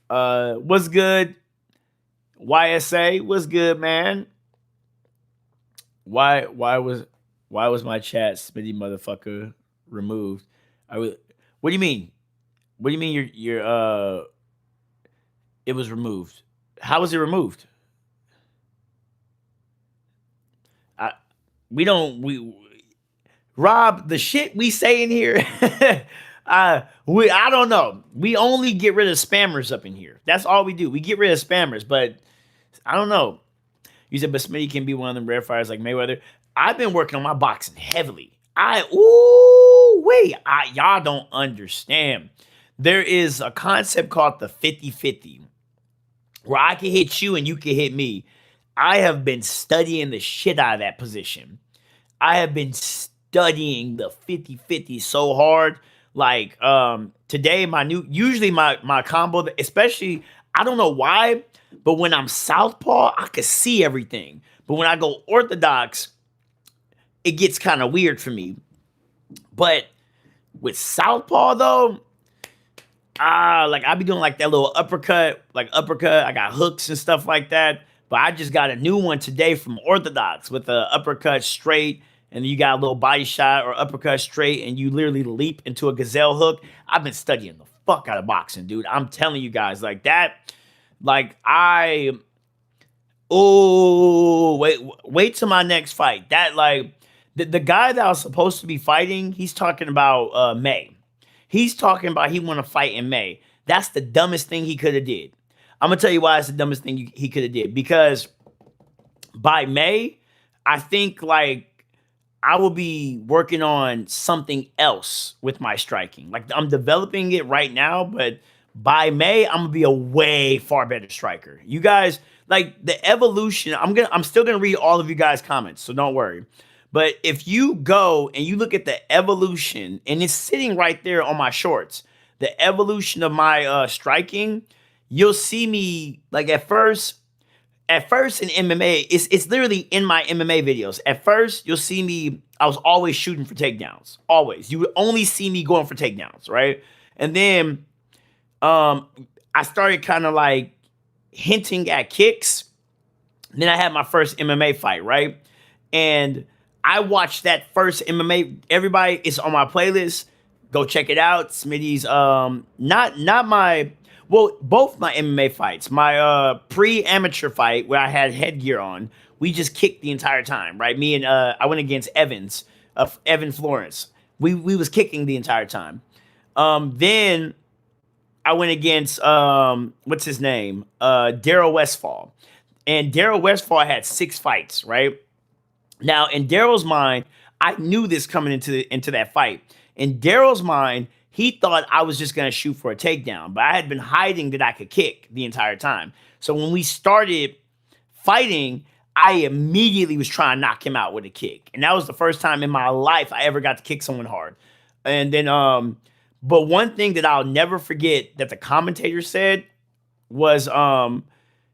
What's good? YSA, what's good, man? Why was my chat Smitty motherfucker removed? What do you mean? What do you mean your it was removed? How was it removed? Rob, the shit we say in here, I don't know. We only get rid of spammers up in here. That's all we do. We get rid of spammers, but I don't know. You said, but Smitty can be one of them rare fighters like Mayweather. I've been working on my boxing heavily. Y'all don't understand. There is a concept called the 50-50, where I can hit you and you can hit me. I have been studying the shit out of that position. I have been studying the 50-50 so hard. Like today, usually my combo, especially, I don't know why, but when I'm southpaw, I can see everything. But when I go orthodox, it gets kind of weird for me. But with southpaw though, like I be doing like that little uppercut. I got hooks and stuff like that. But I just got a new one today from orthodox with the uppercut straight, and you got a little body shot or uppercut straight, and you literally leap into a gazelle hook. I've been studying the fuck out of boxing, dude. I'm telling you guys, like that. Like wait till my next fight. That like the guy that I was supposed to be fighting, he's talking about May. He's talking about he want to fight in May. That's the dumbest thing he could have did. I'm gonna tell you why it's the dumbest thing he could have did. Because by May, I think like I will be working on something else with my striking. Like I'm developing it right now, but by May, I'm gonna be a way far better striker. You guys, like the evolution, I'm still gonna read all of you guys' comments, so don't worry. But if you go and you look at the evolution, and it's sitting right there on my shorts, the evolution of my striking, you'll see me like at first in MMA, it's literally in my MMA videos. At first, you'll see me, I was always shooting for takedowns. Always. You would only see me going for takedowns, right? And then I started kind of like hinting at kicks. And then I had my first MMA fight, right? And I watched that first MMA. Everybody, it's on my playlist. Go check it out. Smitty's both my MMA fights. My pre-amateur fight where I had headgear on, we just kicked the entire time, right? Me and I went against Evan Florence. We was kicking the entire time. Then I went against what's his name? Daryl Westfall. And Daryl Westfall had 6 fights, right? Now, in Daryl's mind, I knew this coming into that fight. In Daryl's mind, he thought I was just going to shoot for a takedown, but I had been hiding that I could kick the entire time. So when we started fighting, I immediately was trying to knock him out with a kick. And that was the first time in my life I ever got to kick someone hard. And then, but one thing that I'll never forget that the commentator said was,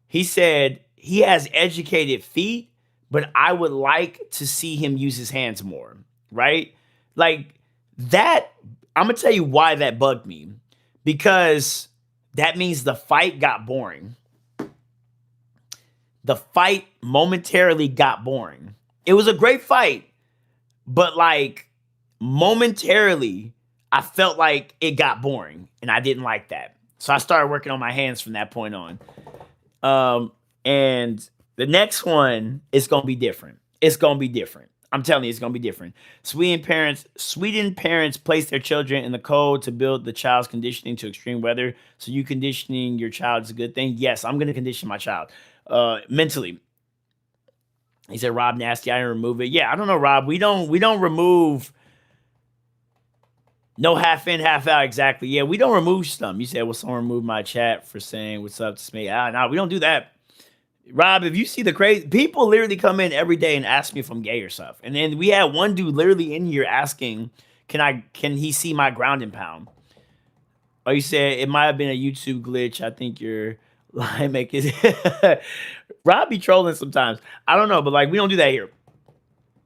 he said he has educated feet, but I would like to see him use his hands more, right? Like that, I'm gonna tell you why that bugged me. Because that means the fight got boring. The fight momentarily got boring. It was a great fight, but like momentarily, I felt like it got boring and I didn't like that. So I started working on my hands from that point on. And the next one is gonna be different. It's gonna be different. I'm telling you, it's gonna be different. Sweden parents place their children in the cold to build the child's conditioning to extreme weather. So you conditioning your child is a good thing. Yes, I'm gonna condition my child mentally. He said, Rob nasty, I didn't remove it. Yeah, I don't know, Rob. We don't remove no half in, half out exactly. Yeah, we don't remove stuff. You said, will someone remove my chat for saying what's up to me? No, we don't do that. Rob, if you see the crazy people literally come in every day and ask me if I'm gay or stuff. And then we had one dude literally in here asking, can he see my ground and pound? Oh, you said it might have been a YouTube glitch. I think you're lying, make it. Rob be trolling sometimes. I don't know, but like we don't do that here.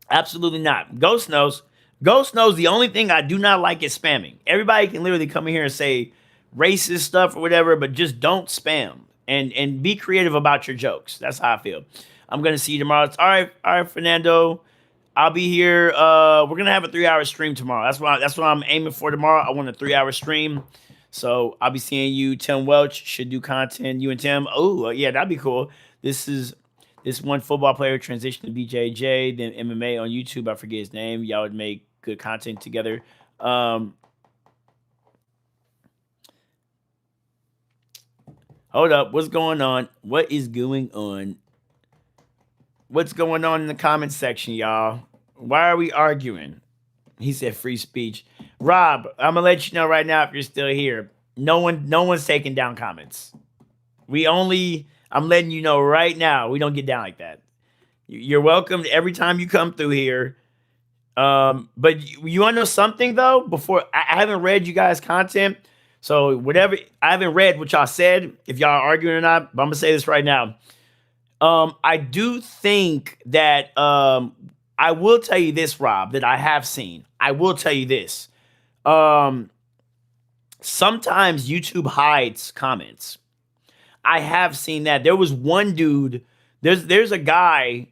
Absolutely not. Ghost knows. Ghost knows the only thing I do not like is spamming. Everybody can literally come in here and say racist stuff or whatever, but just don't spam. And be creative about your jokes. That's how I feel. I'm gonna see you tomorrow. It's all right, Fernando. I'll be here. We're gonna have a 3-hour stream tomorrow. That's what I'm aiming for tomorrow. I want a 3-hour stream. So I'll be seeing you. Tim Welch should do content. You and Tim. Oh, yeah, that'd be cool. This one football player transitioned to BJJ, then MMA on YouTube. I forget his name. Y'all would make good content together. Hold up. What's going on? What is going on? What's going on in the comment section, y'all? Why are we arguing? He said free speech. Rob, I'm gonna let you know right now if you're still here. No one's taking down comments. I'm letting you know right now, we don't get down like that. You're welcome every time you come through here. But you want to know something though? Before I haven't read you guys' content. So whatever, I haven't read what y'all said, if y'all are arguing or not, but I'm gonna say this right now. I do think that I will tell you this, Rob, that I have seen. I will tell you this. Sometimes YouTube hides comments. I have seen that. There was one dude, there's a guy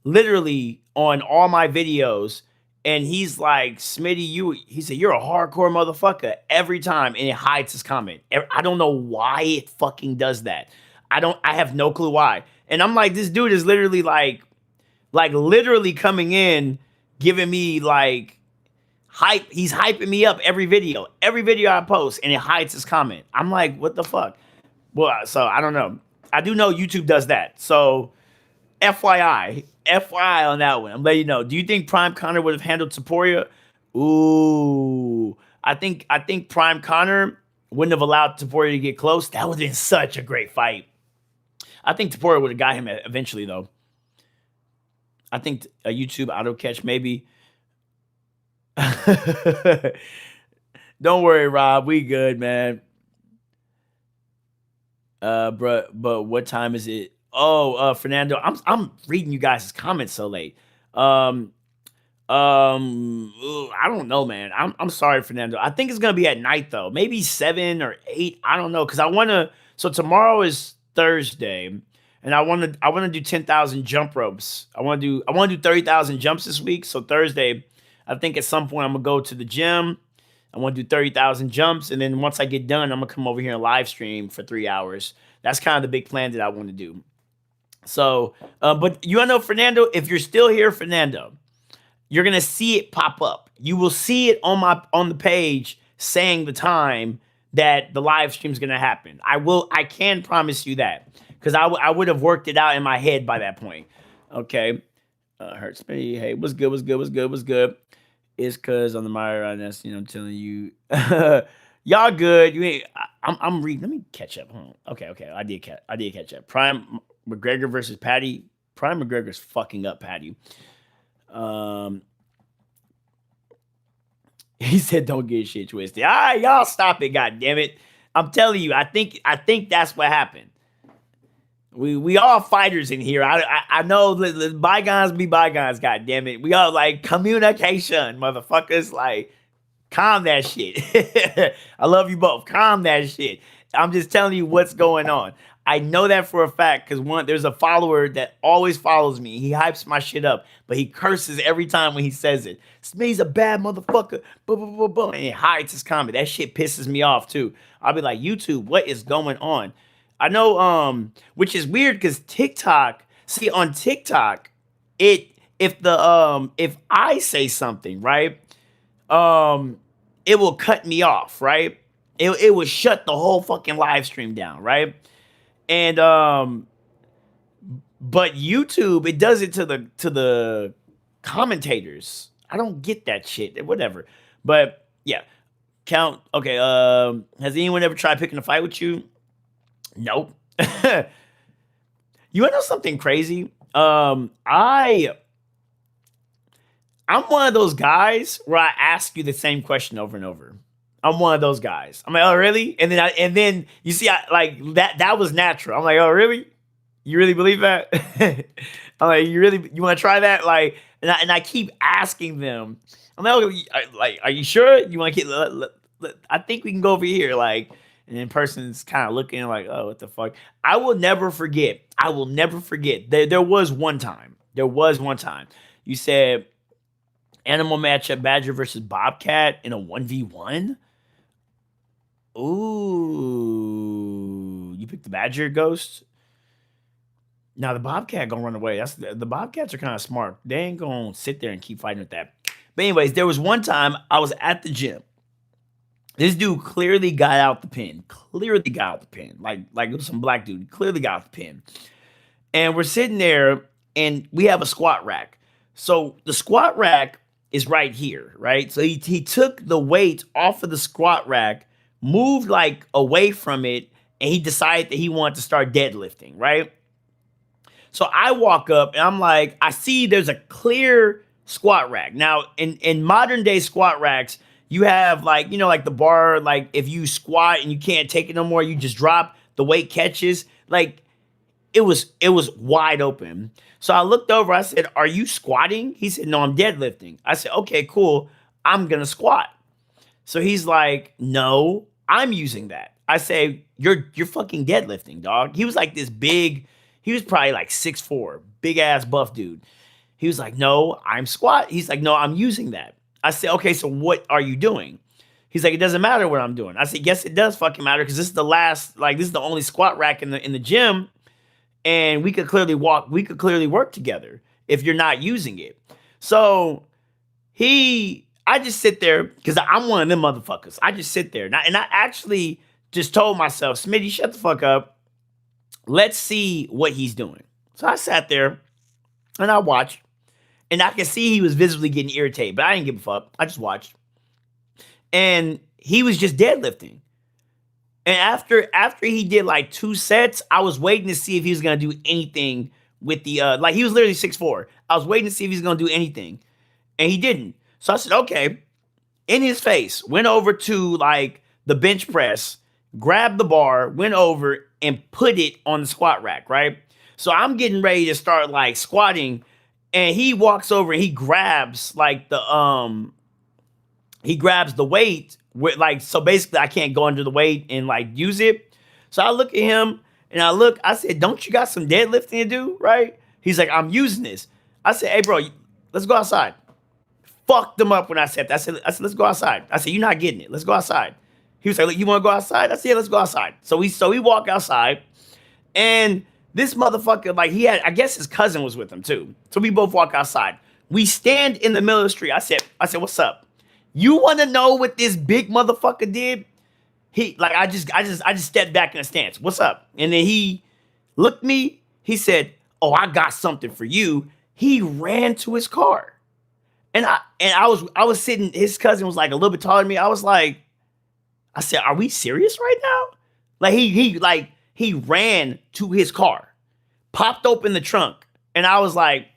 literally on all my videos. And he's like, Smitty, he said, you're a hardcore motherfucker every time. And it hides his comment. I don't know why it fucking does that. I have no clue why. And I'm like, this dude is literally like literally coming in, giving me like hype. He's hyping me up every video I post, and it hides his comment. I'm like, what the fuck? Well, so I don't know. I do know YouTube does that. So FYI on that one. I'm letting you know. Do you think Prime Connor would have handled Taporia? Ooh, I think Prime Connor wouldn't have allowed Taporia to get close. That would have been such a great fight. I think Taporia would have got him eventually, though. I think a YouTube auto catch maybe. Don't worry, Rob. We good, man. But what time is it? Oh, Fernando, I'm reading you guys' comments so late. I don't know, man. I'm sorry, Fernando. I think it's gonna be at night though. Maybe 7 or 8. I don't know, because I wanna. So tomorrow is Thursday, and I wanna do 10,000 jump ropes. I wanna do 30,000 jumps this week. So Thursday, I think at some point I'm gonna go to the gym. I want to do 30,000 jumps, and then once I get done, I'm gonna come over here and live stream for 3 hours. That's kind of the big plan that I want to do. So, but you wanna know, Fernando, if you're still here, Fernando, you're gonna see it pop up. You will see it on the page saying the time that the live stream is gonna happen. I can promise you that, because I would have worked it out in my head by that point. Okay, hurts me. Hey, what's good? What's good? What's good? What's good? It's because on the Meyer, that's I'm telling you, y'all good. I'm reading. Let me catch up. Okay. I did catch up. Prime McGregor versus Patty. Prime McGregor's fucking up Patty. Um, he said, "Don't get shit twisted." All right, y'all stop it, god damn it! I'm telling you, I think that's what happened. We all fighters in here. I know bygones be bygones. God damn it, we all like communication, motherfuckers. Like, calm that shit. I love you both. Calm that shit. I'm just telling you what's going on. I know that for a fact because there's a follower that always follows me. He hypes my shit up, but he curses every time when he says it. Smitty's a bad motherfucker. Blah, blah, blah, blah. And he hides his comment. That shit pisses me off too. I'll be like, YouTube, what is going on? I know, which is weird because TikTok, see on TikTok, if I say something, right, it will cut me off, right? It will shut the whole fucking live stream down, right? And but YouTube, it does it to the commentators. I don't get that shit. Whatever. But yeah. Count. Okay. Has anyone ever tried picking a fight with you? Nope. You wanna know something crazy? I'm one of those guys where I ask you the same question over and over. I'm one of those guys. I'm like, oh really? And then you see, I like that was natural. I'm like, oh really? You really believe that? I'm like, you want to try that? Like, and I keep asking them. I'm like, okay, are you sure? You want to keep? I think we can go over here. Like, and then person's kind of looking like, oh, what the fuck? I will never forget. I will never forget. There was one time. There was one time. You said animal matchup Badger versus Bobcat in a 1v1. Ooh, you picked the Badger, Ghost? Now the Bobcat gonna run away. The Bobcats are kind of smart. They ain't gonna sit there and keep fighting with that. But anyways, there was one time I was at the gym. This dude clearly got out the pin. Clearly got out the pin. Like it was some black dude. Clearly got out the pin. And we're sitting there and we have a squat rack. So the squat rack is right here, right? So he took the weight off of the squat rack, moved like away from it, and he decided that he wanted to start deadlifting, right? So I walk up and I'm like, I see there's a clear squat rack. Now, in modern day squat racks, you have like, like the bar, like if you squat and you can't take it no more, you just drop, the weight catches. Like it was wide open. So I looked over, I said, are you squatting? He said, no, I'm deadlifting. I said, okay, cool. I'm going to squat. So he's like, no, I'm using that. I say, you're fucking deadlifting, dog. He was like this big, he was probably like 6'4", big ass buff dude. He was like, no, I'm squat. He's like, no, I'm using that. I said, okay, so what are you doing? He's like, it doesn't matter what I'm doing. I said, yes, it does fucking matter because this is the only squat rack in the gym. And we could clearly work together if you're not using it. So I just sit there because I'm one of them motherfuckers. I just sit there. And I actually just told myself, Smitty, shut the fuck up. Let's see what he's doing. So I sat there and I watched. And I could see he was visibly getting irritated, but I didn't give a fuck. I just watched. And he was just deadlifting. And after he did like 2 sets, I was waiting to see if he was going to do anything with the, he was literally 6'4". I was waiting to see if he's going to do anything. And he didn't. So I said, okay. In his face, went over to like the bench press, grabbed the bar, went over and put it on the squat rack, right? So I'm getting ready to start like squatting. And he walks over and he grabs like the weight with like, so basically I can't go under the weight and like use it. So I look at him and I said, don't you got some deadlifting to do? Right? He's like, I'm using this. I said, hey bro, let's go outside. Fucked him up when I said that. I said, let's go outside. I said, you're not getting it. Let's go outside. He was like, look, you want to go outside? I said, yeah, let's go outside. So we walk outside and this motherfucker, like I guess his cousin was with him too. So we both walk outside. We stand in the middle of the street. I said, what's up? You want to know what this big motherfucker did? I just stepped back in a stance. What's up? And then he looked at me. He said, oh, I got something for you. He ran to his car. And I was sitting, his cousin was like a little bit taller than me. I said, are we serious right now? Like he ran to his car, popped open the trunk. And I was like,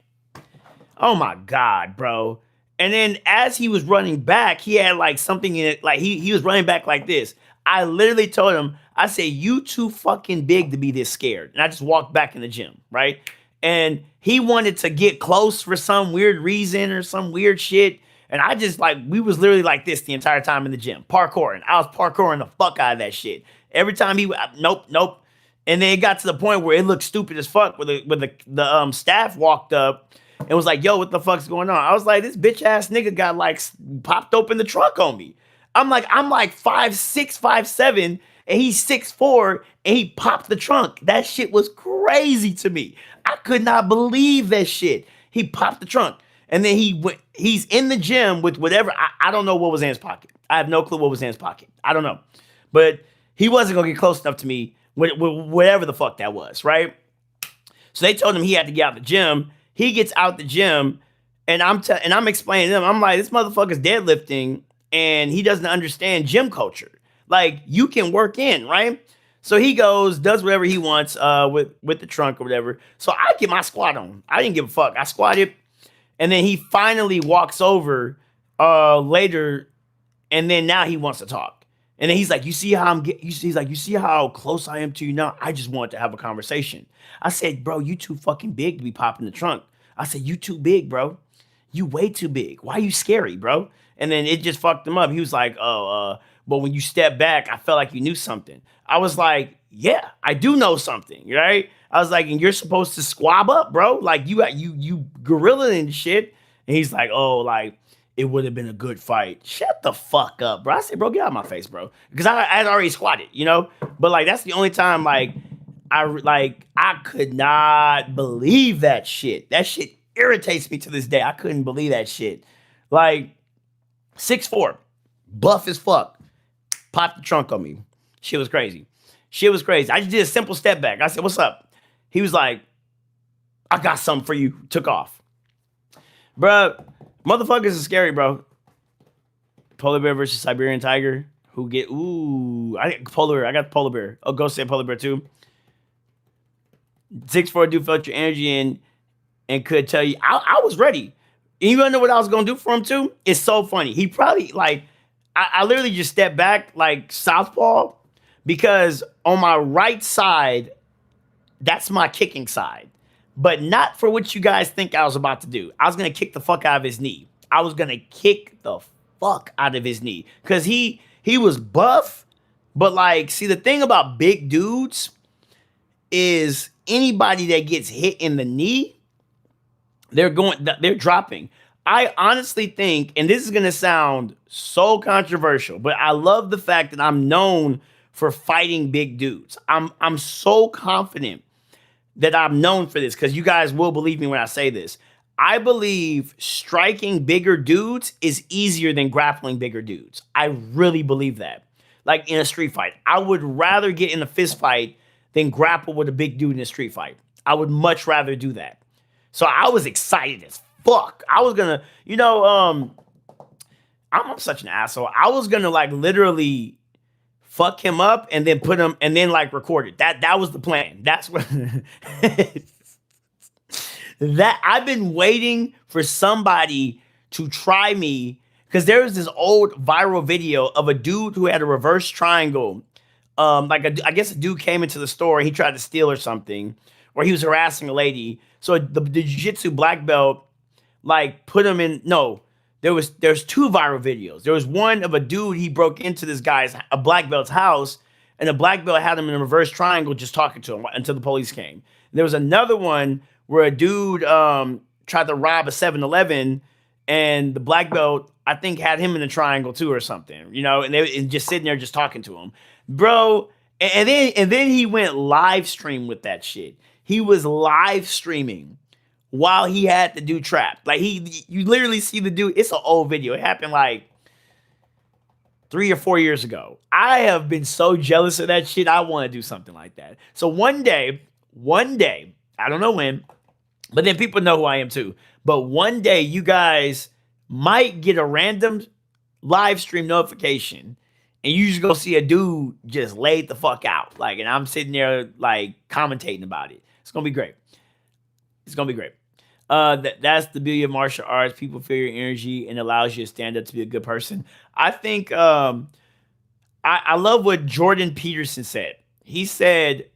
oh my God, bro. And then as he was running back, he had like something in it. Like he was running back like this. I literally told him, I said, you too fucking big to be this scared. And I just walked back in the gym, right? And he wanted to get close for some weird reason or some weird shit. And I just like, we was literally like this the entire time in the gym, parkouring. I was parkouring the fuck out of that shit. Every time nope. And then it got to the point where it looked stupid as fuck where the staff walked up and was like, yo, what the fuck's going on? I was like, this bitch ass nigga got like popped open the trunk on me. I'm like 5'6", 5'7", and he's 6'4", and he popped the trunk. That shit was crazy to me. I could not believe that shit. He popped the trunk. And then he's in the gym with whatever. I don't know what was in his pocket. I have no clue what was in his pocket. I don't know. But he wasn't going to get close enough to me with whatever the fuck that was, right? So they told him he had to get out the gym. He gets out the gym, and I'm explaining to him, I'm like, this motherfucker's deadlifting, and he doesn't understand gym culture. Like, you can work in, right? So he goes, does whatever he wants with the trunk or whatever. So I get my squat on. I didn't give a fuck. I squatted, and then he finally walks over later, and then now he wants to talk. And then he's like, you see how he's like, you see how close I am to you now? I just want to have a conversation. I said, bro, you too fucking big to be popping the trunk. I said, you too big, bro. You way too big. Why are you scary, bro? And then it just fucked him up. He was like, but when you step back, I felt like you knew something. I was like, yeah, I do know something, right? I was like, and you're supposed to squab up, bro. Like you gorilla and shit. And he's like, oh, like, it would have been a good fight. Shut the fuck up, bro. I said, bro, get out of my face, bro. Because I had already squatted, you know? But like, that's the only time like I could not believe that shit. That shit irritates me to this day. I couldn't believe that shit. Like 6'4", buff as fuck, popped the trunk on me. Shit was crazy. I just did a simple step back. I said, what's up? He was like, I got something for you. Took off. Bruh, motherfuckers is scary, bro. Polar bear versus Siberian tiger. Who get, I got the polar bear. Oh, go say polar bear too. 6'4" dude felt your energy and could tell you, I was ready. And you wanna know what I was gonna do for him too? It's so funny. He probably like, I literally just stepped back like southpaw because on my right side, that's my kicking side. But not for what you guys think I was about to do. I was going to kick the fuck out of his knee. I was going to kick the fuck out of his knee. Because he was buff. But like, see, the thing about big dudes is anybody that gets hit in the knee, they're dropping. I honestly think, and this is going to sound so controversial, but I love the fact that I'm known for fighting big dudes. I'm so confident that I'm known for this because you guys will believe me when I say this. I believe striking bigger dudes is easier than grappling bigger dudes. I really believe that. Like in a street fight, I would rather get in a fist fight than grapple with a big dude in a street fight. I would much rather do that. So I was excited as fuck. I was gonna, I'm such an asshole. I was gonna like literally fuck him up and then put him and then like record it. That was the plan. That's what that I've been waiting for somebody to try me because there was this old viral video of a dude who had a reverse triangle. I guess a dude came into the store, he tried to steal or something, or he was harassing a lady. So the jiu-jitsu black belt like put him in. No, there's two viral videos. There was one of a dude, he broke into this guy's, a black belt's house, and the black belt had him in a reverse triangle just talking to him until the police came. And there was another one where a dude tried to rob a 7-Eleven, and the black belt, I think, had him in a triangle too or something, and they just sitting there just talking to him. Bro, and then he went live stream with that shit. He was live streaming while he had the dude trapped. Like you literally see the dude. It's an old video. It happened like 3 or 4 years ago. I have been so jealous of that shit. I want to do something like that. So one day, I don't know when, but then people know who I am too. But one day you guys might get a random live stream notification and you just go see a dude just laid the fuck out. Like, and I'm sitting there like commentating about it. It's going to be great. It's gonna be great. That's the beauty of martial arts. People feel your energy and allows you to stand up to be a good person. I think I love what Jordan Peterson said. He said,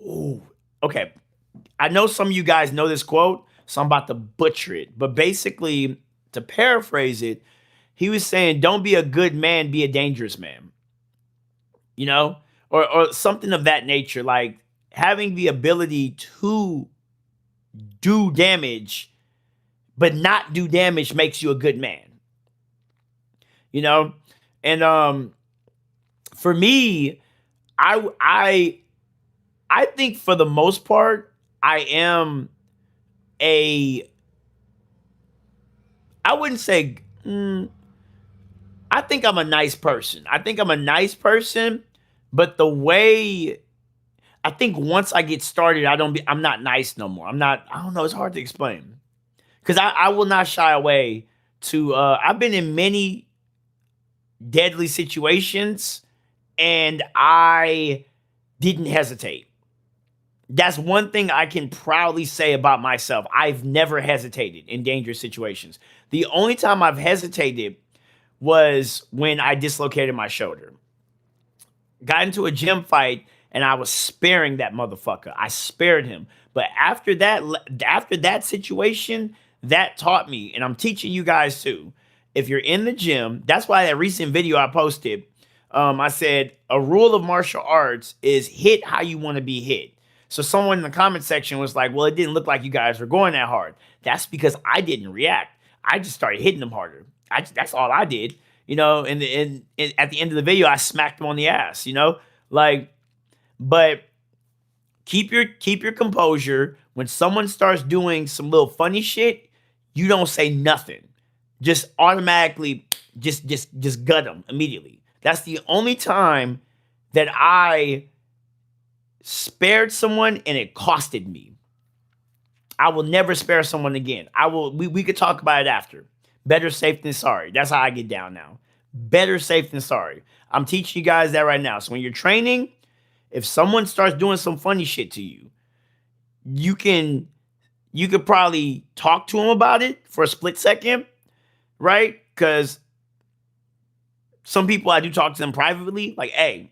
"Ooh, okay." I know some of you guys know this quote, so I'm about to butcher it. But basically, to paraphrase it, he was saying, "Don't be a good man, be a dangerous man." You know, or something of that nature. Like having the ability to do damage, but not do damage makes you a good man. You know, and for me, I I I think for the most part, I am a I wouldn't say I think I'm a nice person. I think I'm a nice person, but the way I think once I get started, I'm not nice no more. I don't know, it's hard to explain. Cuz I will not shy away to I've been in many deadly situations and I didn't hesitate. That's one thing I can proudly say about myself. I've never hesitated in dangerous situations. The only time I've hesitated was when I dislocated my shoulder. Got into a gym fight and I was sparing that motherfucker. I spared him. But after that situation, that taught me, and I'm teaching you guys too. If you're in the gym, that's why that recent video I posted, I said a rule of martial arts is hit how you want to be hit. So someone in the comment section was like, "Well, it didn't look like you guys were going that hard." That's because I didn't react. I just started hitting them harder. That's all I did, you know. And at the end of the video, I smacked them on the ass, you know, like. But keep your composure. When someone starts doing some little funny shit, you don't say nothing. Just automatically, just gut them immediately. That's the only time that I spared someone and it costed me. I will never spare someone again. We could talk about it after. Better safe than sorry. That's how I get down now. Better safe than sorry. I'm teaching you guys that right now. So when you're training, if someone starts doing some funny shit to you, you could probably talk to them about it for a split second, right? Because some people I do talk to them privately, like, hey,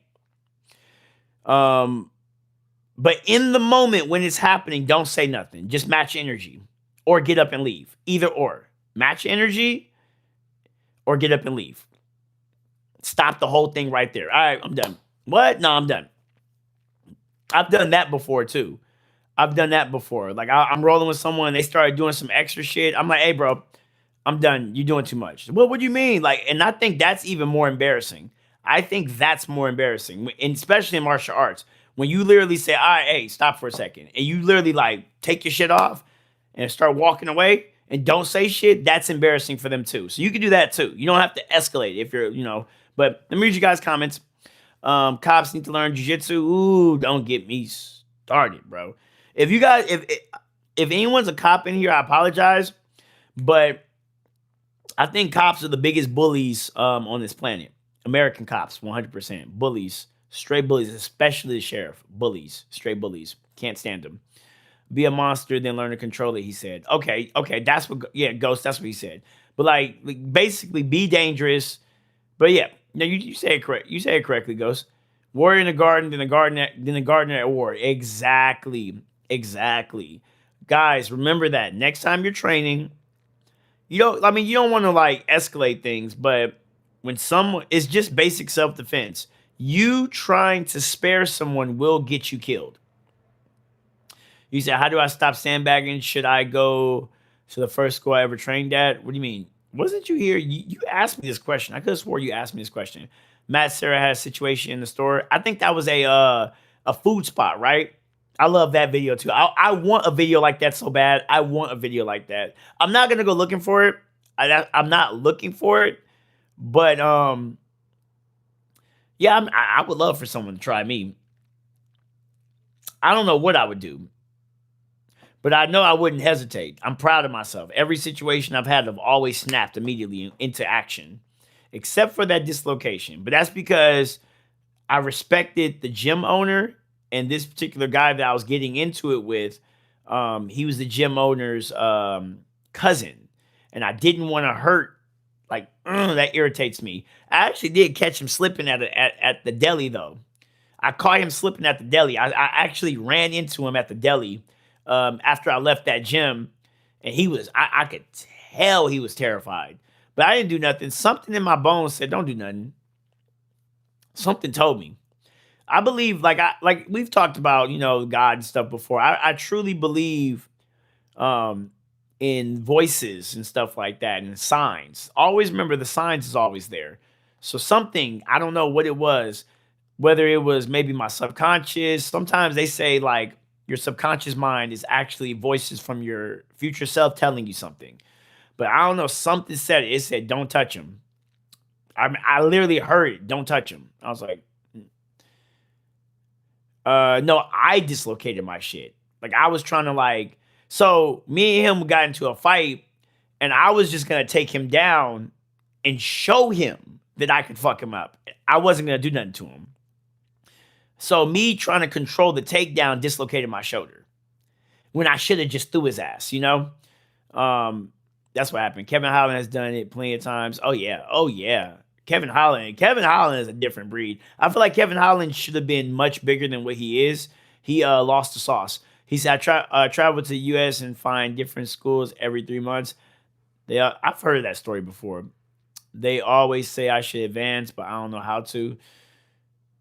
but in the moment when it's happening, don't say nothing. Just match energy or get up and leave. Either or. Match energy or get up and leave. Stop the whole thing right there. All right, I'm done. What? No, I'm done. I've done that before too. I've done that before. Like I'm rolling with someone, and they started doing some extra shit. I'm like, "Hey, bro, I'm done. You're doing too much." Well, what do you mean? Like, and I think that's even more embarrassing. I think that's more embarrassing, and especially in martial arts, when you literally say, "All right, hey, stop for a second," and you literally like take your shit off and start walking away and don't say shit. That's embarrassing for them too. So you can do that too. You don't have to escalate if you're, you know. But let me read you guys' comments. Cops need to learn jujitsu. Ooh, don't get me started, bro. If you guys, if anyone's a cop in here, I apologize, but I think cops are the biggest bullies on this planet. American cops, 100% bullies, straight bullies, especially the sheriff. Bullies, straight bullies. Can't stand them. Be a monster, then learn to control it. He said, "Okay, that's what. Yeah, Ghost. That's what he said. But like basically, be dangerous. But yeah, no, you say it correct. You say it correctly, Ghost. Warrior in the garden, then the gardener at war. Exactly. Guys, remember that. Next time you're training, you don't want to like escalate things, but when someone it's just basic self-defense. You trying to spare someone will get you killed. You said, "How do I stop sandbagging? Should I go to the first school I ever trained at?" What do you mean? Wasn't you here? You asked me this question. I could have swore you asked me this question. Matt Sarah had a situation in the store. I think that was a food spot, right? I love that video too. I want a video like that so bad. I want a video like that. I'm not gonna go looking for it. I'm not looking for it, but yeah, I would love for someone to try me. I don't know what I would do, but I know I wouldn't hesitate. I'm proud of myself. Every situation I've had, I've always snapped immediately into action, except for that dislocation. But that's because I respected the gym owner and this particular guy that I was getting into it with. He was the gym owner's cousin, and I didn't want to hurt. Like that irritates me. I actually did catch him slipping at the deli though. I caught him slipping at the deli. I actually ran into him at the deli after I left that gym, and I could tell he was terrified, but I didn't do nothing. Something in my bones said, "Don't do nothing." Something told me. I believe, like we've talked about, God and stuff before. I truly believe um, in voices and stuff like that and signs. Always remember the signs is always there. So something, I don't know what it was, whether it was maybe my subconscious. Sometimes they say like your subconscious mind is actually voices from your future self telling you something. But I don't know, something said it. It said, don't touch him. I literally heard it, don't touch him. I was like, no, I dislocated my shit. Like I was trying to so me and him got into a fight, and I was just gonna take him down and show him that I could fuck him up. I wasn't gonna do nothing to him. So me trying to control the takedown dislocated my shoulder when I should have just threw his ass. Um, that's what happened. Kevin Holland has done it plenty of times. Oh yeah, oh yeah. Kevin Holland is a different breed. I feel like Kevin Holland should have been much bigger than what he is. He lost the sauce. He said, travel to the U.S. and find different schools every 3 months. I've heard of that story before. They always say I should advance, but I don't know how to.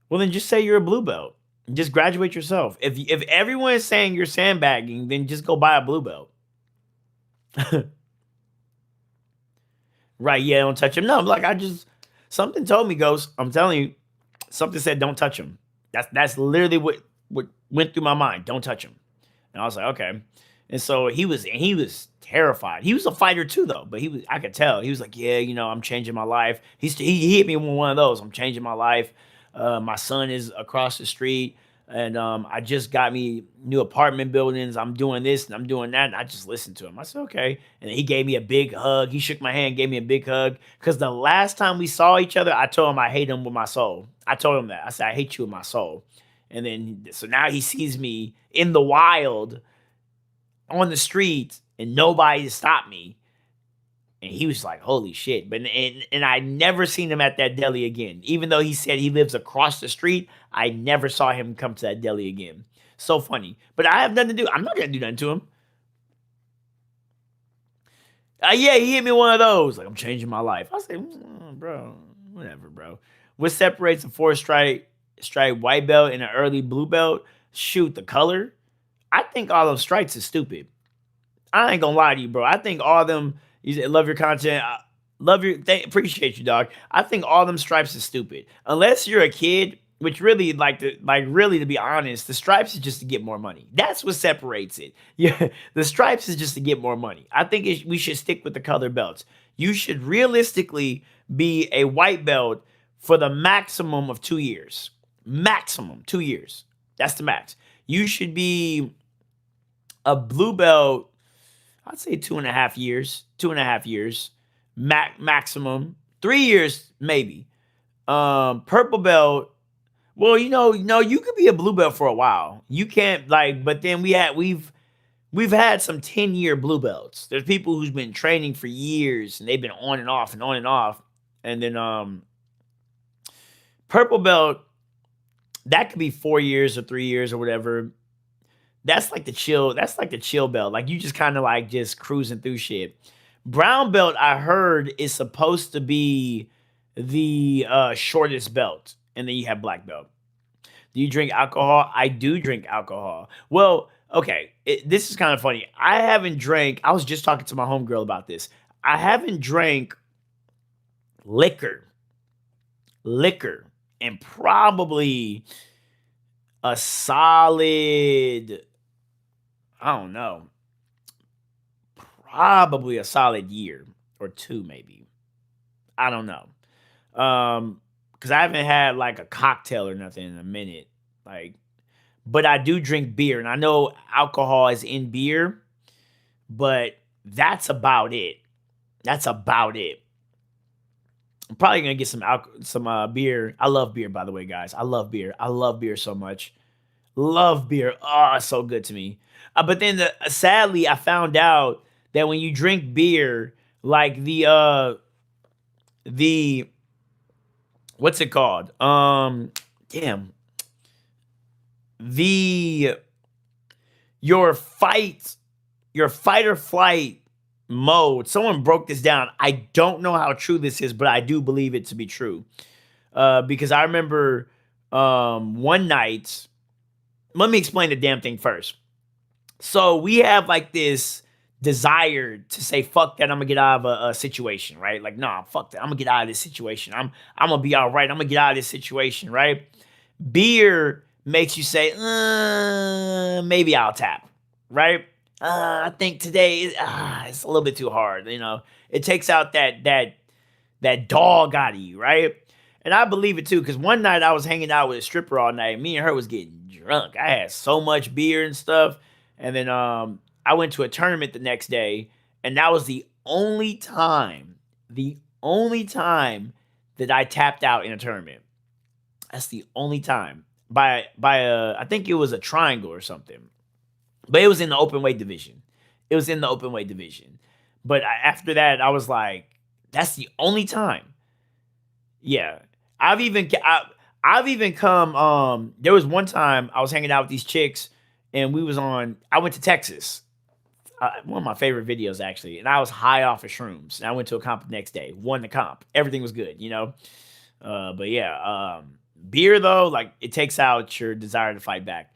Well, then just say you're a blue belt. Just graduate yourself. If everyone is saying you're sandbagging, then just go buy a blue belt. Right? Yeah, don't touch him. No, something told me, Ghost. I'm telling you, something said don't touch him. That's literally what went through my mind. Don't touch him. And I was like, okay. And so he was terrified. He was a fighter too, though. But I could tell. He was like, yeah, I'm changing my life. He hit me with one of those. I'm changing my life. My son is across the street, and I just got me new apartment buildings. I'm doing this and I'm doing that. And I just listened to him. I said, okay. And then he gave me a big hug. He shook my hand, gave me a big hug. Because the last time we saw each other, I told him I hate him with my soul. I told him that. I said, I hate you with my soul. And then, so now he sees me in the wild on the street and nobody to stop me. And he was like, holy shit. And I never seen him at that deli again. Even though he said he lives across the street, I never saw him come to that deli again. So funny. But I have nothing to do. I'm not going to do nothing to him. Yeah, he hit me one of those. Like, I'm changing my life. I said, bro, whatever, bro. What separates a four-stripe white belt and an early blue belt? Shoot, the color. I think all those stripes is stupid. I ain't gonna lie to you, bro. I think all them. You say, love your content. Appreciate you, dog. I think all them stripes is stupid. Unless you're a kid, which really, really, to be honest, the stripes is just to get more money. That's what separates it. Yeah, the stripes is just to get more money. I think we should stick with the color belts. You should realistically be a white belt for the maximum of 2 years. Maximum 2 years. That's the max. You should be a blue belt. I'd say 2.5 years. 2.5 years. Maximum. 3 years, maybe. Purple belt. Well, no, you could be a blue belt for a while. You can't but then we've had some 10-year blue belts. There's people who's been training for years and they've been on and off and on and off. And then purple belt, that could be 4 years or 3 years or whatever. That's like the chill belt. Like you just kind of just cruising through shit. Brown belt, I heard, is supposed to be the shortest belt. And then you have black belt. Do you drink alcohol? I do drink alcohol. Well, okay. This is kind of funny. I was just talking to my homegirl about this. I haven't drank liquor and probably a solid, I don't know, probably a solid year or two, maybe. I don't know. Because I haven't had a cocktail or nothing in a minute. But I do drink beer, and I know alcohol is in beer, but that's about it. That's about it. I'm probably gonna get some beer. I love beer, by the way, guys. I love beer. I love beer so much. Love beer. Oh, it's so good to me. But then sadly, I found out that when you drink beer, like the what's it called? Damn, the your fight your fight or flight mode. Someone broke this down. I don't know how true this is, but I do believe it to be true. Because I remember one night. Let me explain the damn thing first. So we have like this desire to say fuck that, I'm gonna get out of a situation, right? Like, nah, fuck that, I'm gonna get out of this situation. I'm gonna be all right, I'm gonna get out of this situation, right? Beer makes you say, maybe I'll tap, right? I think today it's a little bit too hard, you know. It takes out that dog out of you, right? And I believe it too, because one night I was hanging out with a stripper all night. Me and her was getting drunk. I had so much beer and stuff. And then I went to a tournament the next day, and that was the only time that I tapped out in a tournament. That's the only time. By a I think it was a triangle or something. But it was in the open weight division. It was in the open weight division. But after that, I was like, that's the only time. Yeah. I've even come there was one time I was hanging out with these chicks and I went to Texas. One of my favorite videos actually, and I was high off of shrooms. And I went to a comp the next day, won the comp. Everything was good, you know. But yeah, beer though, like it takes out your desire to fight back.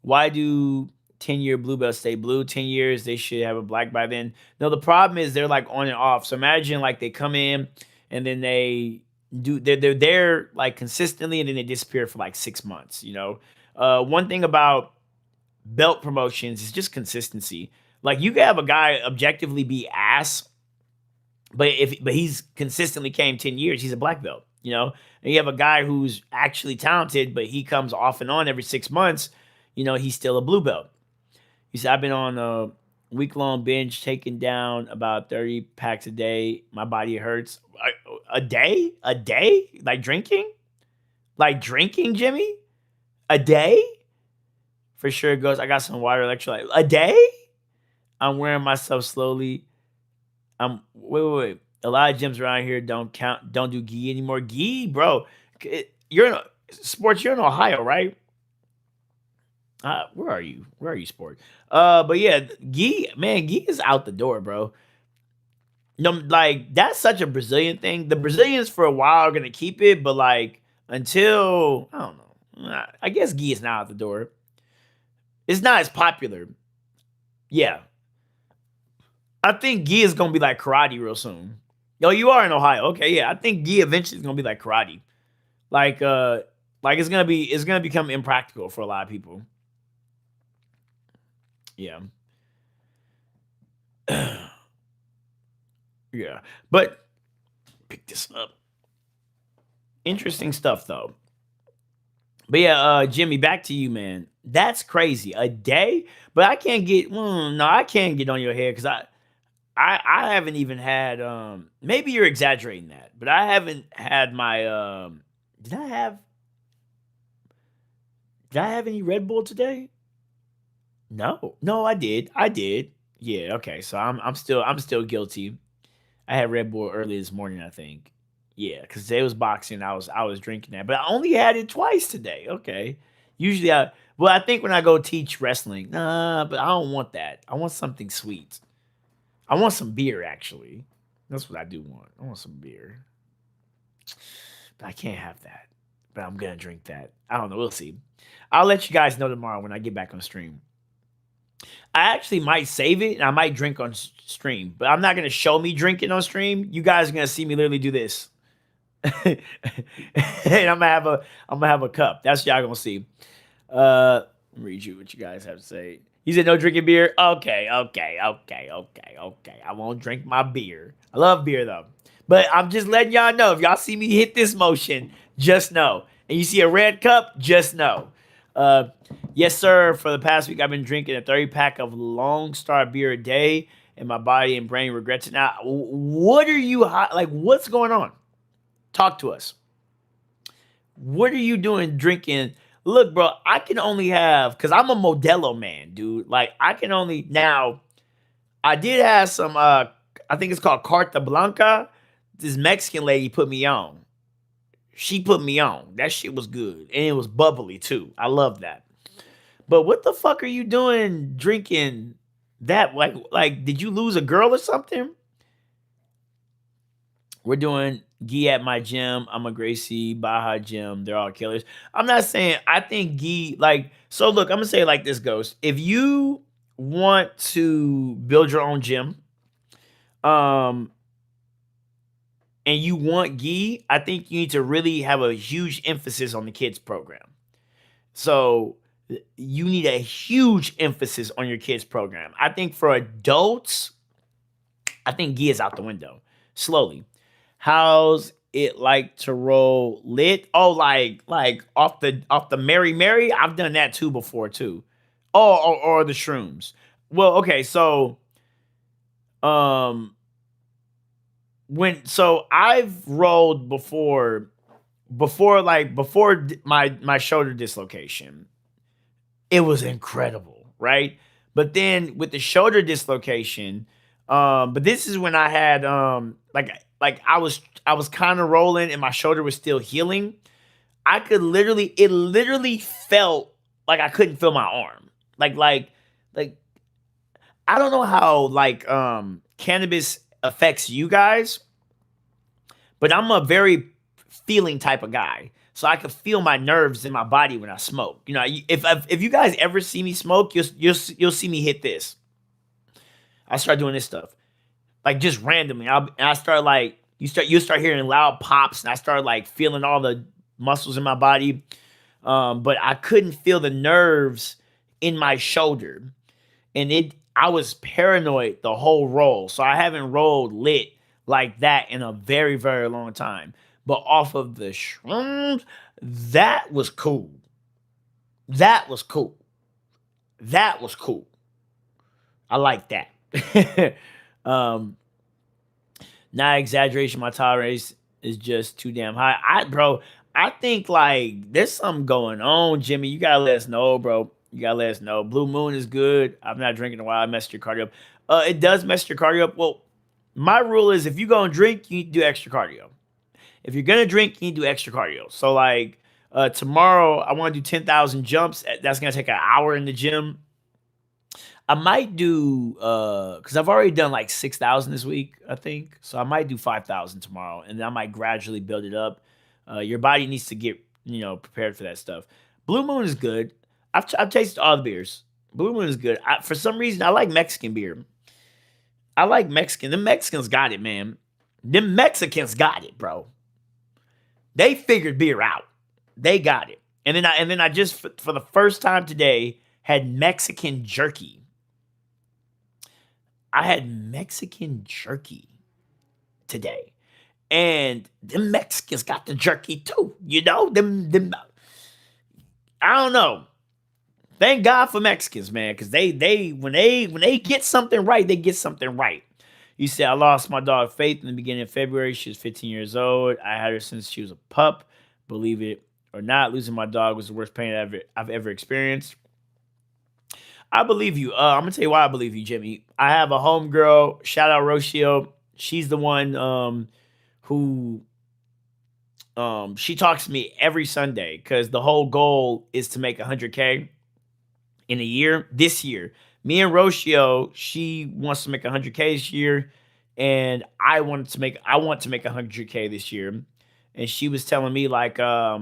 Why do 10-year blue belts stay blue? 10 years, they should have a black by then. No, the problem is they're like on and off. So imagine like they come in and then they're there like consistently and then they disappear for like 6 months, you know. One thing about belt promotions is just consistency. Like you can have a guy objectively be ass, but he's consistently came 10 years, he's a black belt, you know. And you have a guy who's actually talented, but he comes off and on every 6 months, you know, he's still a blue belt. He said, I've been on a week-long binge, taking down about 30 packs a day. My body hurts. A day? A day? Like drinking? Like drinking, Jimmy? A day? For sure it goes, I got some water electrolyte. A day? I'm wearing myself slowly. Wait. A lot of gyms around here don't do gi anymore. Gi, bro. You're in sports, you're in Ohio, right? Where are you? Where are you, sport? But yeah, gi, man, gi is out the door, bro. No, like that's such a Brazilian thing. The Brazilians for a while are gonna keep it, but like until I don't know. I guess gi is now out the door. It's not as popular. Yeah, I think gi is gonna be like karate real soon. Yo, you are in Ohio, okay? Yeah, I think gi eventually is gonna be like karate. Like, like it's gonna become impractical for a lot of people. Yeah. Yeah. But pick this up. Interesting stuff though. But yeah, Jimmy, back to you, man. That's crazy. A day? But I can't get no, I can't get on your head because I haven't even had maybe you're exaggerating that, but I haven't had my did I have any Red Bull today? No. No, I did. I did. Yeah, okay. So I'm still guilty. I had Red Bull early this morning, I think. Yeah, because today was boxing. I was drinking that, but I only had it twice today. Okay. Usually I think when I go teach wrestling, nah, but I don't want that. I want something sweet. I want some beer actually. That's what I do want. I want some beer. But I can't have that. But I'm gonna drink that. I don't know. We'll see. I'll let you guys know tomorrow when I get back on stream. I actually might save it and I might drink on stream, but I'm not gonna show me drinking on stream. You guys are gonna see me literally do this. And I'm gonna have a cup. That's what y'all gonna see. Let me read you what you guys have to say. He said no drinking beer. Okay. I won't drink my beer. I love beer though. But I'm just letting y'all know, if y'all see me hit this motion, just know. And you see a red cup, just know. Yes, sir. For the past week, I've been drinking a 30-pack of Long Star beer a day, and my body and brain regrets it now. What are you like? What's going on? Talk to us. What are you doing drinking? Look, bro, I can only have because I'm a Modelo man, dude. Like I can only now. I did have some. I think it's called Carta Blanca. This Mexican lady put me on. She put me on. That shit was good, and it was bubbly too. I love that. But what the fuck are you doing drinking that? Like, did you lose a girl or something? We're doing Gi at my gym. I'm a Gracie, Baja Gym. They're all killers. I'm not saying I think Gi like so. Look, I'm gonna say it like this, Ghost. If you want to build your own gym, um, and you want Gi, I think you need to really have a huge emphasis on the kids program. So you need a huge emphasis on your kids program. I think for adults, I think Gi is out the window slowly. How's it like to roll lit? Oh, like off the Mary Mary. I've done that too before too. Oh, or the shrooms. Well, okay, so um so I've rolled before my shoulder dislocation. It was incredible, right? But then with the shoulder dislocation, but this is when I had like I was kind of rolling and my shoulder was still healing. I could literally it literally felt like I couldn't feel my arm. Like I don't know how cannabis affects you guys, but I'm a very feeling type of guy. So I could feel my nerves in my body when I smoke. You know, if you guys ever see me smoke, you'll see me hit this. I start doing this stuff like just randomly. I start like you start hearing loud pops, and I start like feeling all the muscles in my body. But I couldn't feel the nerves in my shoulder, and I was paranoid the whole roll. So I haven't rolled lit like that in a very very long time. But off of the shrooms, that was cool. That was cool. That was cool. I like that. um, Not exaggeration. My tolerance is just too damn high. Bro, I think like there's something going on, Jimmy. You gotta let us know, bro. You gotta let us know. Blue Moon is good. I'm not drinking a while. I messed your cardio up. It does mess your cardio up. Well, my rule is if you go and drink, you need to do extra cardio. If you're gonna drink, you need to do extra cardio. So like tomorrow, I want to do 10,000 jumps. That's gonna take an hour in the gym. I might do because I've already done like 6,000 this week, I think. So I might do 5,000 tomorrow, and then I might gradually build it up. Your body needs to get prepared for that stuff. Blue Moon is good. I've tasted all the beers. Blue Moon is good. For some reason, I like Mexican beer. I like Mexican. The Mexicans got it, man. The Mexicans got it, bro. They figured beer out. They got it. And then I just for the first time today had Mexican jerky. I had Mexican jerky today. And the Mexicans got the jerky too. You know, them I don't know. Thank God for Mexicans, man, because they when they get something right, they get something right. You said I lost my dog Faith in the beginning of February. She was 15 years old. I had her since she was a pup. Believe it or not, losing my dog was the worst pain I've ever experienced. I believe you. I'm gonna tell you why I believe you, Jimmy. I have a homegirl. Shout out Rocio. She's the one who she talks to me every Sunday because the whole goal is to make 100K in a year. This year, me and Rocio, she wants to make 100K this year, and I want to make 100K this year. And she was telling me like uh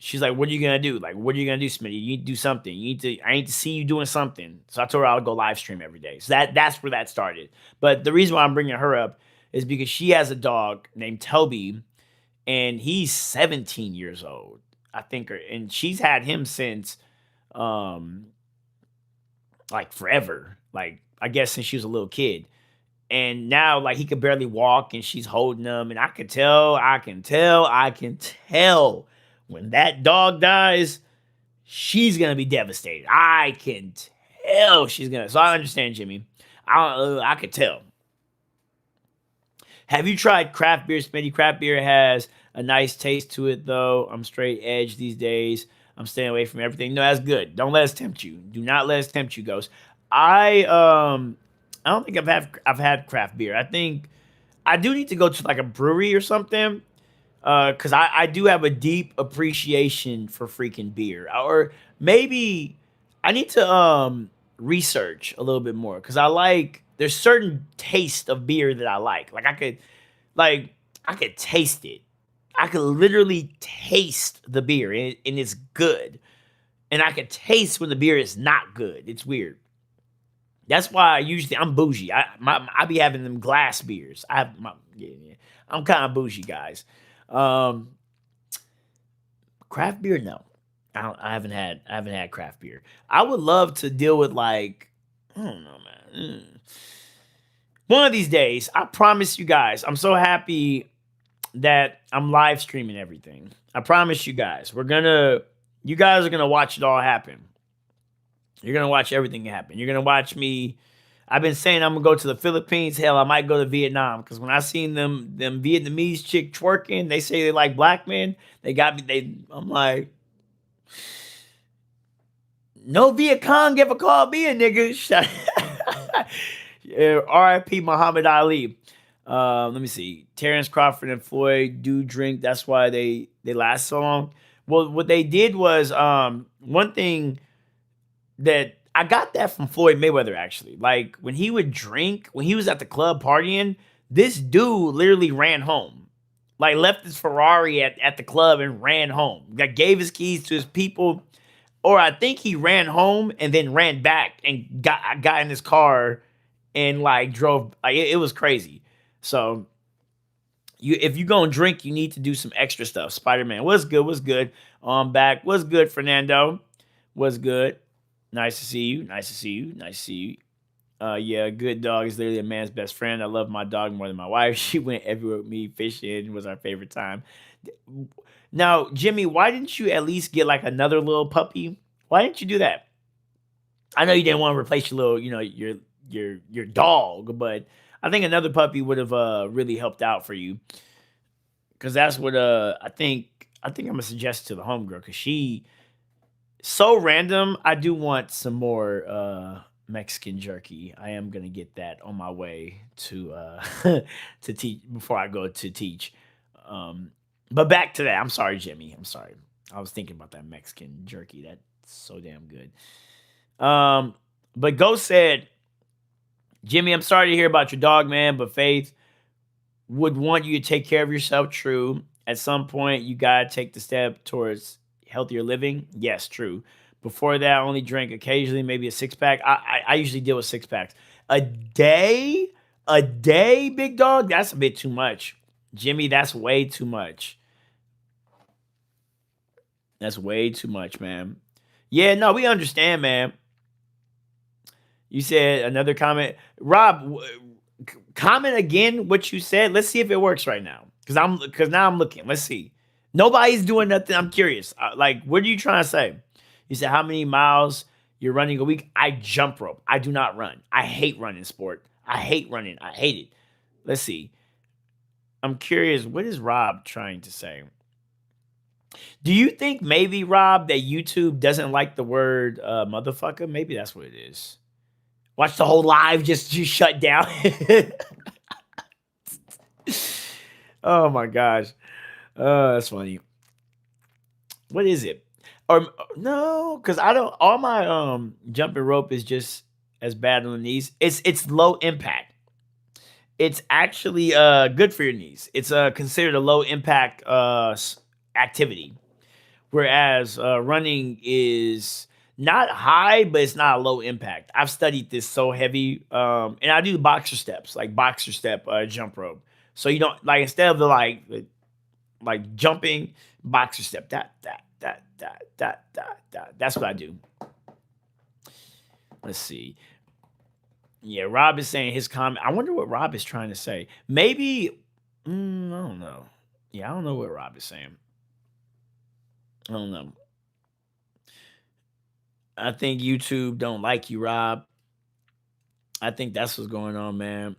she's like, what are you gonna do? Like, what are you gonna do, Smitty? You need to do something. I need to see you doing something. So I told her I'll go live stream every day. So that's where that started. But the reason why I'm bringing her up is because she has a dog named Toby, and he's 17 years old, I think, and she's had him since like forever. Like I guess since she was a little kid. And now like he could barely walk and she's holding him. And I can tell when that dog dies, she's gonna be devastated. I can tell she's gonna. So I understand, Jimmy. I could tell. Have you tried craft beer, Smitty? Craft beer has a nice taste to it, though. I'm straight edge these days. I'm staying away from everything. No, that's good. Don't let us tempt you. Do not let us tempt you, Ghost. I I don't think I've had craft beer. I think I do need to go to like a brewery or something. Because I do have a deep appreciation for freaking beer. Or maybe I need to research a little bit more because I like there's certain taste of beer that I like. Like I could taste it. I could literally taste the beer and it's good. And I could taste when the beer is not good. It's weird. That's why I'm bougie. I be having them glass beers. I have my yeah. I'm kind of bougie, guys. Um, Craft beer, no. I haven't had craft beer. I would love to deal with like I don't know, man. One of these days, I promise you guys. I'm so happy that I'm live streaming everything. I promise you guys. You guys are gonna watch it all happen. You're gonna watch everything happen. You're gonna watch me. I've been saying I'm gonna go to the Philippines. Hell, I might go to Vietnam because when I seen them Vietnamese chick twerking, they say they like black men. They got me. I'm like, no Viet Cong ever called me a nigga. Yeah, R.I.P. Muhammad Ali. Let me see. Terrence Crawford and Floyd do drink. That's why they last so long. Well, what they did was one thing that I got that from Floyd Mayweather actually. Like when he would drink, when he was at the club partying, this dude literally ran home. Like left his Ferrari at the club and ran home. Like gave his keys to his people. Or I think he ran home and then ran back and got in his car and like drove. Like it was crazy. So if you gonna drink, you need to do some extra stuff. Spider Man, what's good? What's good? On back. What's good, Fernando? What's good? Nice to see you. Nice to see you. Nice to see you. Yeah, good dog is literally a man's best friend. I love my dog more than my wife. She went everywhere with me. Fishing was our favorite time. Now, Jimmy, why didn't you at least get like another little puppy? Why didn't you do that? I know you didn't want to replace your little, your dog, but I think another puppy would have really helped out for you because that's what I think I'm gonna suggest to the homegirl because she so random. I do want some more Mexican jerky. I am gonna get that on my way to to teach before I go to teach. Um, but back to that. I'm sorry, Jimmy. I'm sorry. I was thinking about that Mexican jerky. That's so damn good. But Ghost said, Jimmy, I'm sorry to hear about your dog, man, but Faith would want you to take care of yourself. True. At some point, you gotta take the step towards healthier living. Yes, true. Before that, I only drink occasionally, maybe a six pack. I usually deal with six packs a day. A day, big dog. That's a bit too much, Jimmy. That's way too much. That's way too much, man. Yeah, no, we understand, man. You said another comment, Rob. Comment again what you said. Let's see if it works right now. Because now I'm looking. Let's see. Nobody's doing nothing. I'm curious. Like, what are you trying to say? You said how many miles you're running a week? I jump rope. I do not run. I hate running sport. I hate running. I hate it. Let's see. I'm curious. What is Rob trying to say? Do you think maybe Rob that YouTube doesn't like the word motherfucker? Maybe that's what it is. Watch the whole live just shut down. Oh my gosh. That's funny. What is it? Or no, because I don't all my jumping rope is just as bad on the knees. It's low impact. It's actually good for your knees. It's considered a low impact activity. Whereas running is not high, but it's not a low impact. I've studied this so heavy, and I do boxer steps, like boxer step jump rope. So you don't like instead of the like jumping boxer step. That. That's what I do. Let's see. Yeah, Rob is saying his comment. I wonder what Rob is trying to say. Maybe I don't know. Yeah, I don't know what Rob is saying. I don't know. I think YouTube don't like you, Rob. I think that's what's going on, man.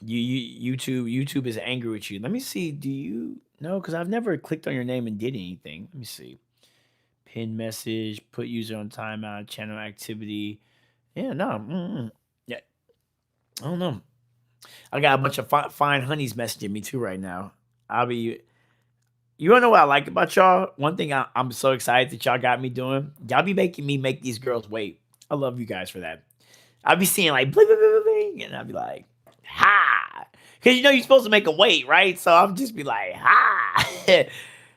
YouTube is angry with you. Let me see. Do you no? Because I've never clicked on your name and did anything. Let me see. Pin message, put user on timeout, channel activity. Yeah, no. Yeah, I don't know. I got a bunch of fine honeys messaging me too right now. I'll be. You wanna know what I like about y'all? One thing I'm so excited that y'all got me doing. Y'all be making me make these girls wait. I love you guys for that. I'll be seeing like bling, bling, bling, bling, and I'll be like, ha. Because you know you're supposed to make them wait, right? So I'm just be like, ha.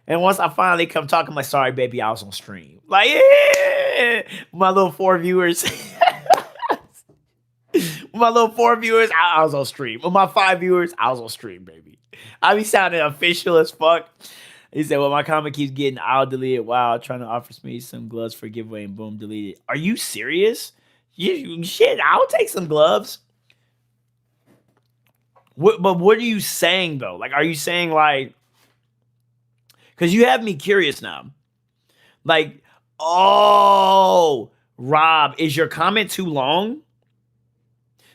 And once I finally come talking, I'm like, sorry, baby, I was on stream. Like, yeah. My little 4 viewers. My little 4 viewers, I was on stream. With my 5 viewers, I was on stream, baby. I be sounding official as fuck. He said, well, my comment keeps getting, I'll delete it. Wow, trying to offer me some gloves for giveaway and boom, delete it. Are you serious? Shit, I'll take some gloves. But what are you saying, though? Like, are you saying, like, because you have me curious now. Like, oh, Rob, is your comment too long?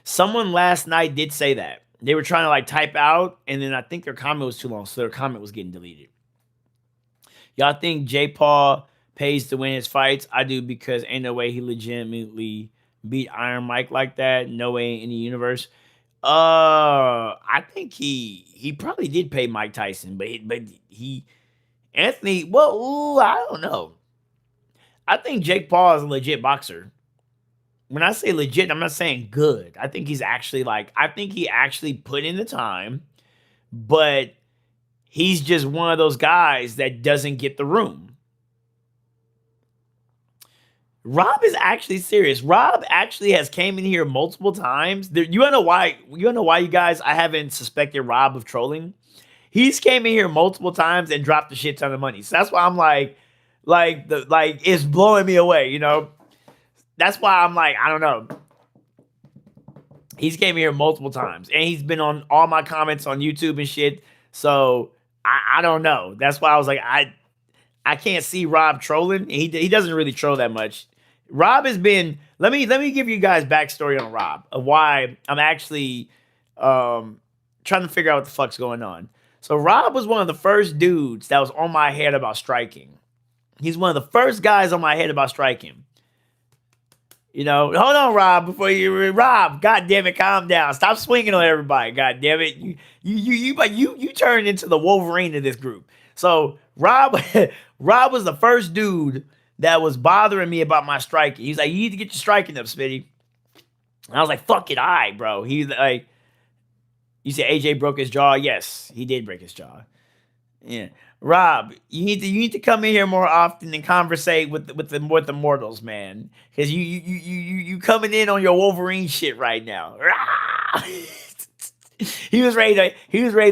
Someone last night did say that. They were trying to like type out, and then I think their comment was too long, so their comment was getting deleted. Y'all think J. Paul pays to win his fights? I do, because ain't no way he legitimately beat Iron Mike like that. No way in the universe. I think he probably did pay Mike Tyson, but he Anthony. Well, ooh, I don't know. I think Jake Paul is a legit boxer. When I say legit, I'm not saying good. I think he's actually I think he actually put in the time, but he's just one of those guys that doesn't get the room. Rob is actually serious. Rob actually has came in here multiple times. You wanna know why? You wanna know why, you guys? I haven't suspected Rob of trolling. He's came in here multiple times and dropped a shit ton of money. So that's why I'm like it's blowing me away. You know. That's why I'm like, I don't know. He's came here multiple times, and he's been on all my comments on YouTube and shit. So I don't know. That's why I was like, I can't see Rob trolling. He doesn't really troll that much. Rob has been. Let me give you guys backstory on Rob of why I'm actually trying to figure out what the fuck's going on. So Rob was one of the first dudes that was on my head about striking. He's one of the first guys on my head about striking. You know, hold on, Rob. Rob, God damn it, calm down. Stop swinging on everybody. God damn it, you turned into the Wolverine of this group. So Rob was the first dude that was bothering me about my striking. He's like, you need to get your striking up, Smitty. And I was like, fuck it, all right, bro. He's like, you said AJ broke his jaw. Yes, he did break his jaw. Yeah. Rob, you need to come in here more often and conversate with the mortals, man. Because you coming in on your Wolverine shit right now. He was ready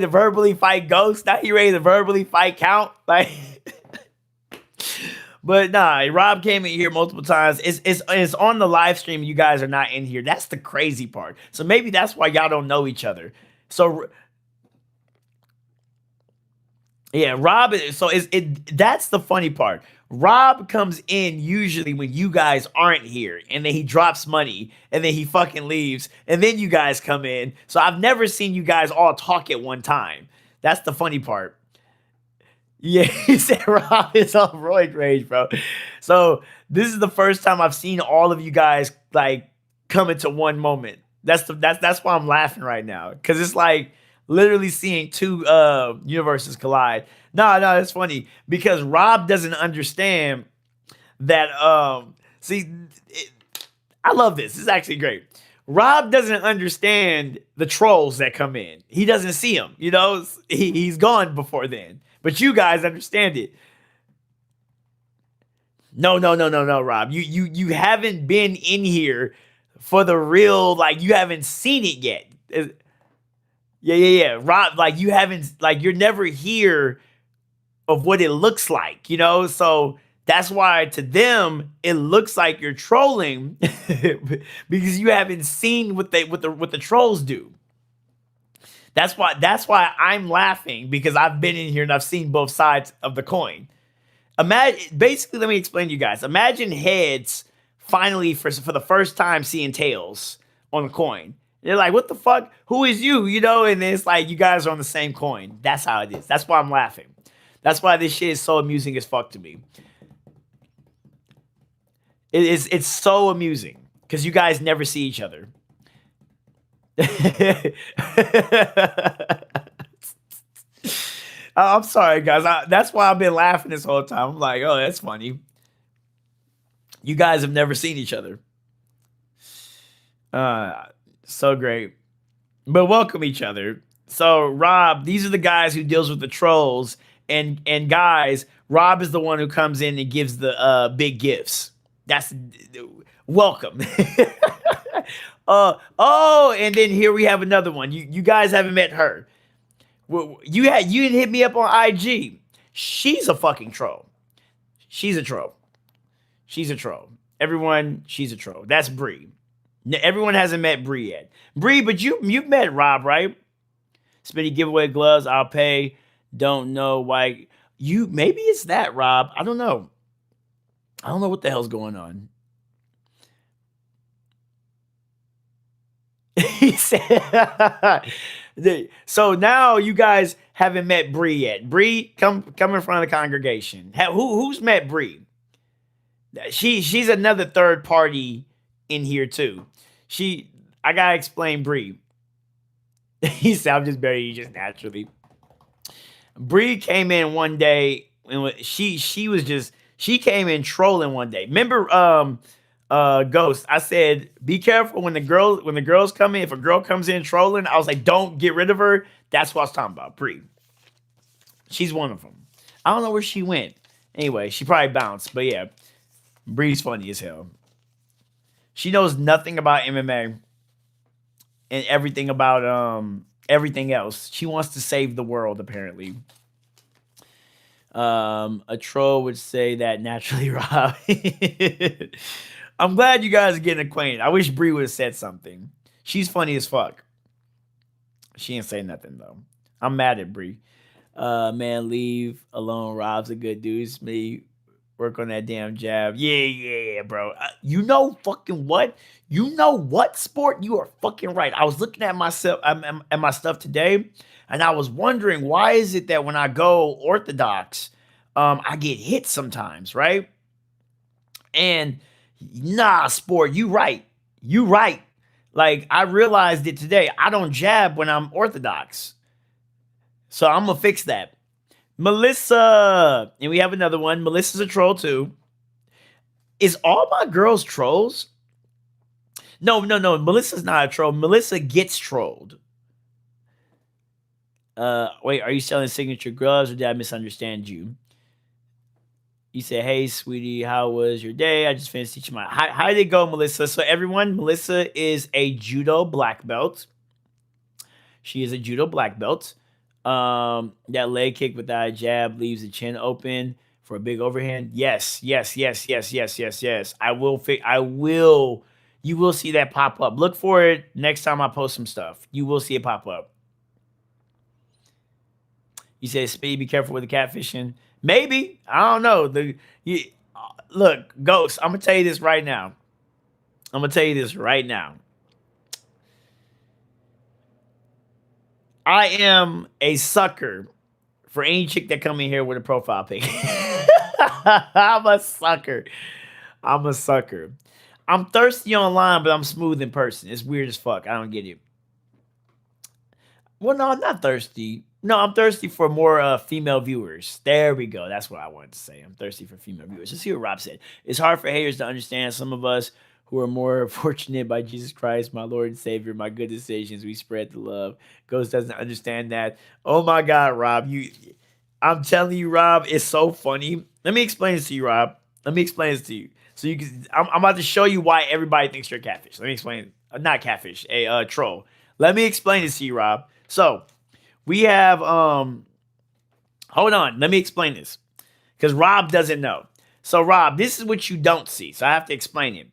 to verbally fight Ghost. Now he ready to verbally fight Count. Like, but nah, Rob came in here multiple times. It's on the live stream. You guys are not in here. That's the crazy part. So maybe that's why y'all don't know each other. So. Yeah, Rob. So that's the funny part. Rob comes in usually when you guys aren't here, and then he drops money, and then he fucking leaves, and then you guys come in. So I've never seen you guys all talk at one time. That's the funny part. Yeah, he said Rob is on roid rage, bro. So this is the first time I've seen all of you guys like come into one moment. That's why I'm laughing right now, because it's like literally seeing two universes collide. No, it's funny because Rob doesn't understand that. I love this. This is actually great. Rob doesn't understand the trolls that come in. He doesn't see them. You know, he's gone before then. But you guys understand it. No, Rob. You haven't been in here for the real. Like, you haven't seen it yet. Yeah. Rob, like, you haven't, like, you're never here of what it looks like, you know? So that's why to them, it looks like you're trolling because you haven't seen what the trolls do. That's why I'm laughing, because I've been in here and I've seen both sides of the coin. Basically, let me explain to you guys. Imagine heads finally for the first time seeing tails on a coin. They're like, what the fuck? Who is you? You know, and it's like you guys are on the same coin. That's how it is. That's why I'm laughing. That's why this shit is so amusing as fuck to me. It's so amusing because you guys never see each other. I'm sorry, guys. That's why I've been laughing this whole time. I'm like, oh, that's funny. You guys have never seen each other. So great. But welcome each other. So Rob, these are the guys who deals with the trolls, and guys, Rob is the one who comes in and gives the big gifts. That's welcome. Oh, and then here we have another one. You guys haven't met her. You didn't hit me up on IG. She's a fucking troll. She's a troll. She's a troll. Everyone, she's a troll. That's Bree. Everyone hasn't met Bree yet. Bree, but you've met Rob, right? Smitty giveaway gloves. I'll pay. Don't know why you. Maybe it's that, Rob. I don't know. I don't know what the hell's going on. He said. So now you guys haven't met Bree yet. Bree, come in front of the congregation. Who's met Bree? She's another third party in here too. I gotta explain Bree. He said, "I'm just burying you just naturally." Bree came in one day and she came in trolling one day. Remember, Ghost? I said, "Be careful when the girls come in. If a girl comes in trolling, I was like, don't get rid of her." That's what I was talking about. Bree. She's one of them. I don't know where she went. Anyway, she probably bounced, but yeah, Bree's funny as hell. She knows nothing about MMA and everything about everything else. She wants to save the world, apparently. A troll would say that naturally, Rob. I'm glad you guys are getting acquainted. I wish Bree would have said something. She's funny as fuck. She didn't say nothing though. I'm mad at Bree. Man, leave alone. Rob's a good dude. It's me. Work on that damn jab. Yeah, bro. You know fucking what? You know what, sport? You are fucking right. I was looking at myself at my stuff today, and I was wondering why is it that when I go orthodox, I get hit sometimes, right? And nah, sport, you right. You right. Like I realized it today. I don't jab when I'm orthodox. So I'm gonna fix that. Melissa, and we have another one. Melissa's a troll too. Is all my girls trolls? No. Melissa's not a troll. Melissa gets trolled. Wait, are you selling signature gloves or did I misunderstand you? You said, "Hey, sweetie, how was your day? I just finished teaching my." How did it go, Melissa? So everyone, Melissa is a judo black belt. She is a judo black belt. That leg kick without a jab leaves the chin open for a big overhand. Yes. I will. You will see that pop up. Look for it next time I post some stuff. You will see it pop up. You say, "Speed, be careful with the catfishing." Maybe, I don't know. Look, Ghost. I'm gonna tell you this right now. I am a sucker for any chick that come in here with a profile pic. I'm a sucker. I'm thirsty online, but I'm smooth in person. It's weird as fuck. I don't get it. Well, no, I'm not thirsty. No, I'm thirsty for more female viewers. There we go. That's what I wanted to say. I'm thirsty for female viewers. Let's see what Rob said. It's hard for haters to understand. Some of us who are more fortunate by Jesus Christ, my Lord and Savior, my good decisions, we spread the love. Ghost doesn't understand that. Oh my God, Rob. I'm telling you, Rob, it's so funny. Let me explain this to you, Rob. Let me explain this to you. So I'm about to show you why everybody thinks you're a catfish. Let me explain. Not catfish, a troll. Let me explain this to you, Rob. So we have hold on, let me explain this. Because Rob doesn't know. So Rob, this is what you don't see. So I have to explain it.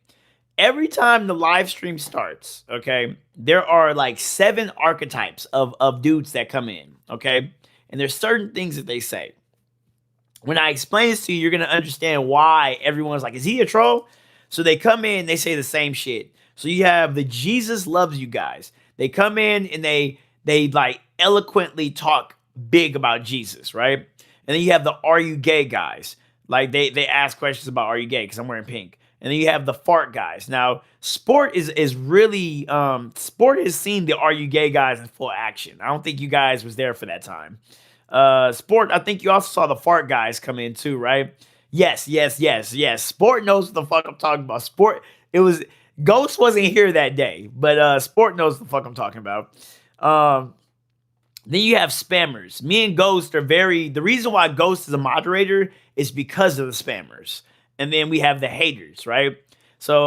Every time the live stream starts, okay, there are like 7 archetypes of dudes that come in, okay? And there's certain things that they say. When I explain this to you, you're going to understand why everyone's like, is he a troll? So they come in, they say the same shit. So you have the Jesus loves you guys. They come in and they like eloquently talk big about Jesus, right? And then you have the "Are you gay" guys. Like they ask questions about "Are you gay?" Because I'm wearing pink. And then you have the fart guys. Now, sport is really sport has seen the "Are you gay" guys in full action. I don't think you guys was there for that time. Sport, I think you also saw the fart guys come in too, right? Yes, yes, yes, yes. Sport knows what the fuck I'm talking about. Sport, it was Ghost wasn't here that day, but Sport knows what the fuck I'm talking about. Um, then you have spammers. Me and Ghost are very. The reason why Ghost is a moderator is because of the spammers. And then we have the haters, right? So,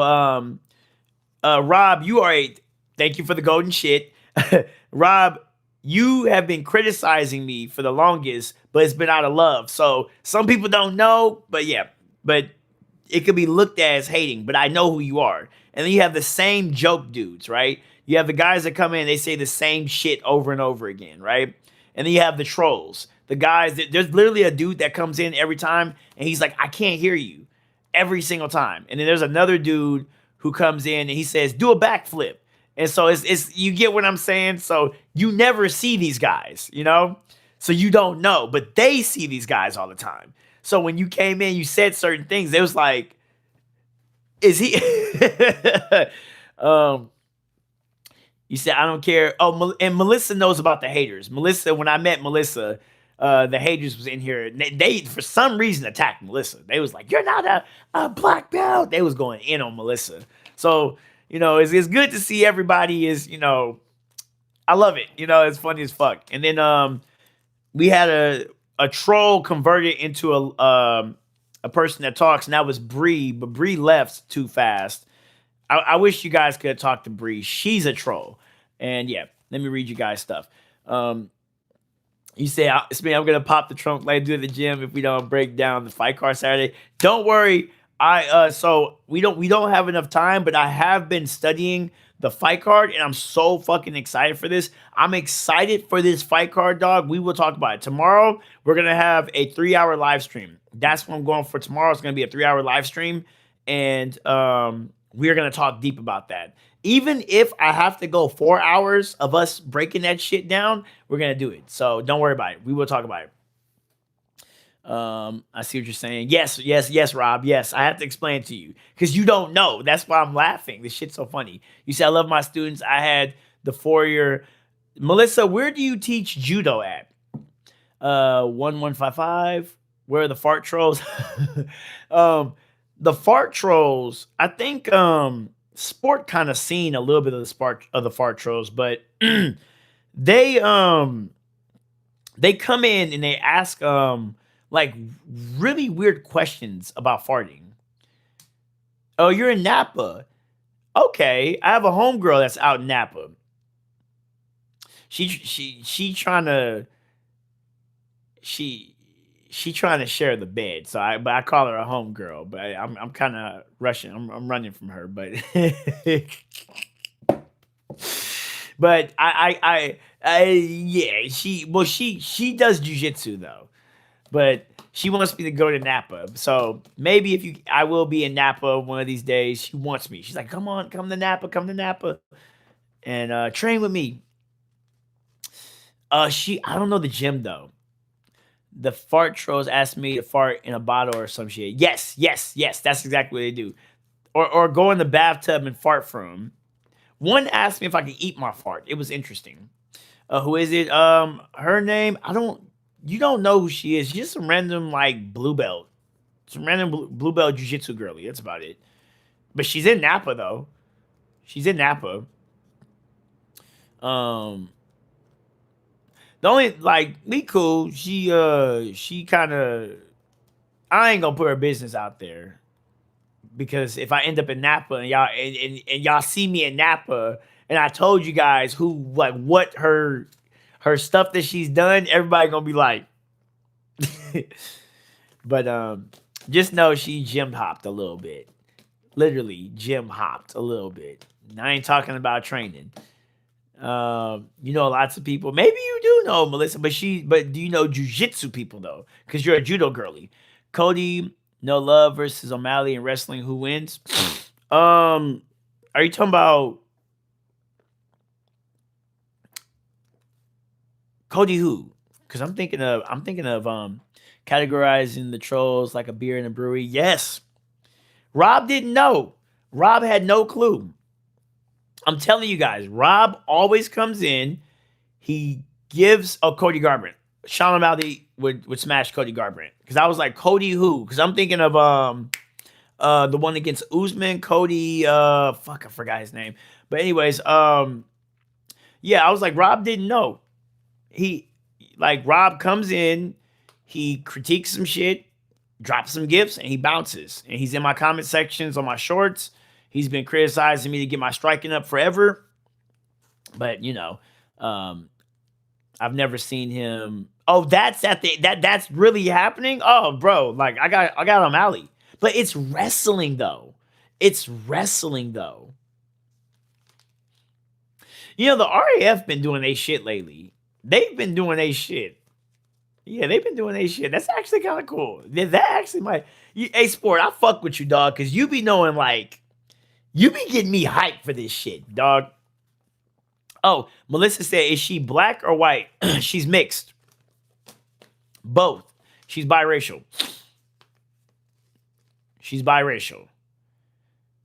Rob, you are a. Thank you for the golden shit, Rob. You have been criticizing me for the longest, but it's been out of love. So some people don't know, but yeah, but it could be looked at as hating, but I know who you are. And then you have the same joke dudes, right? You have the guys that come in, they say the same shit over and over again, right? And then you have the trolls, the guys that there's literally a dude that comes in every time and he's like, I can't hear you every single time. And then there's another dude who comes in and he says, do a backflip. And so it's you get what I'm saying? So you never see these guys, you know? So you don't know, but they see these guys all the time. So when you came in, you said certain things. It was like, is he? um, you said I don't care. Oh, and Melissa knows about the haters. Melissa, when I met Melissa, the haters was in here. They for some reason attacked Melissa. They was like, "You're not a black belt." They was going in on Melissa. So it's good to see everybody is I love it. It's funny as fuck. And then we had a troll converted into a person that talks, and that was Bree, but Bree left too fast. I wish you guys could have talked to Bree. She's a troll. And yeah, let me read you guys stuff. You say, I'm going to pop the trunk later to the gym if we don't break down the fight card Saturday. Don't worry. So we don't have enough time, but I have been studying the fight card, and I'm so fucking excited for this. I'm excited for this fight card, dog. We will talk about it. Tomorrow, we're going to have a 3-hour live stream. That's what I'm going for tomorrow. It's going to be a 3-hour live stream, and we're going to talk deep about that. Even if I have to go 4 hours of us breaking that shit down, we're going to do it. So don't worry about it. We will talk about it. I see what you're saying. Yes, Rob. Yes, I have to explain it to you because you don't know. That's why I'm laughing. This shit's so funny. You said I love my students. I had the 4-year. Melissa, where do you teach judo at? 1155. Where are the fart trolls? The fart trolls. I think sport kind of seen a little bit of the fart trolls, but they come in and they ask like really weird questions about farting. Oh, you're in Napa. Okay, I have a homegirl that's out in Napa. She trying to she trying to share the bed. So I call her a homegirl, but I'm kind of rushing. I'm running from her, but but yeah, she does jujitsu though. But she wants me to go to Napa. So maybe I will be in Napa one of these days. She wants me. She's like, come on, come to Napa, and train with me. I don't know the gym though. The fart trolls asked me to fart in a bottle or some shit. Yes. That's exactly what they do. Or go in the bathtub and fart from. One asked me if I could eat my fart. It was interesting. Who is it? Her name, you don't know who she is. She's just some random like blue belt. Some random blue belt jiu-jitsu girly. That's about it. But she's in Napa though. She's in Napa. The only like we cool. She kind of. I ain't gonna put her business out there because if I end up in Napa and y'all see me in Napa and I told you guys who like what her stuff that she's done, everybody gonna be like. But just know she gym hopped a little bit. Literally gym hopped a little bit. And I ain't talking about training. Lots of people. Maybe you do know Melissa, but do you know jujitsu people though? Because you're a judo girly. Cody, no love versus O'Malley in wrestling. Who wins? Are you talking about? Cody who? Because I'm thinking of categorizing the trolls like a beer in a brewery. Yes. Rob didn't know. Rob had no clue. I'm telling you guys, Rob always comes in. He gives Cody Garbrandt. Sean O'Malley would smash Cody Garbrandt. Because I was like, Cody who? Because I'm thinking of the one against Usman, Cody, fuck, I forgot his name. But anyways, yeah, I was like, Rob didn't know. He like Rob comes in, he critiques some shit, drops some gifts, and he bounces. And he's in my comment sections on my shorts. He's been criticizing me to get my striking up forever. But I've never seen him. Oh, that's really happening? Oh, bro, like I got O'Malley. But it's wrestling though. It's wrestling though. The RAF been doing they shit lately. They've been doing they shit. Yeah, they've been doing they shit. That's actually kind of cool. That actually might. Hey, Sport, I fuck with you, dog, because you be knowing, like, you be getting me hyped for this shit, dog. Oh, Melissa said, is she black or white? She's mixed. Both. She's biracial. She's biracial.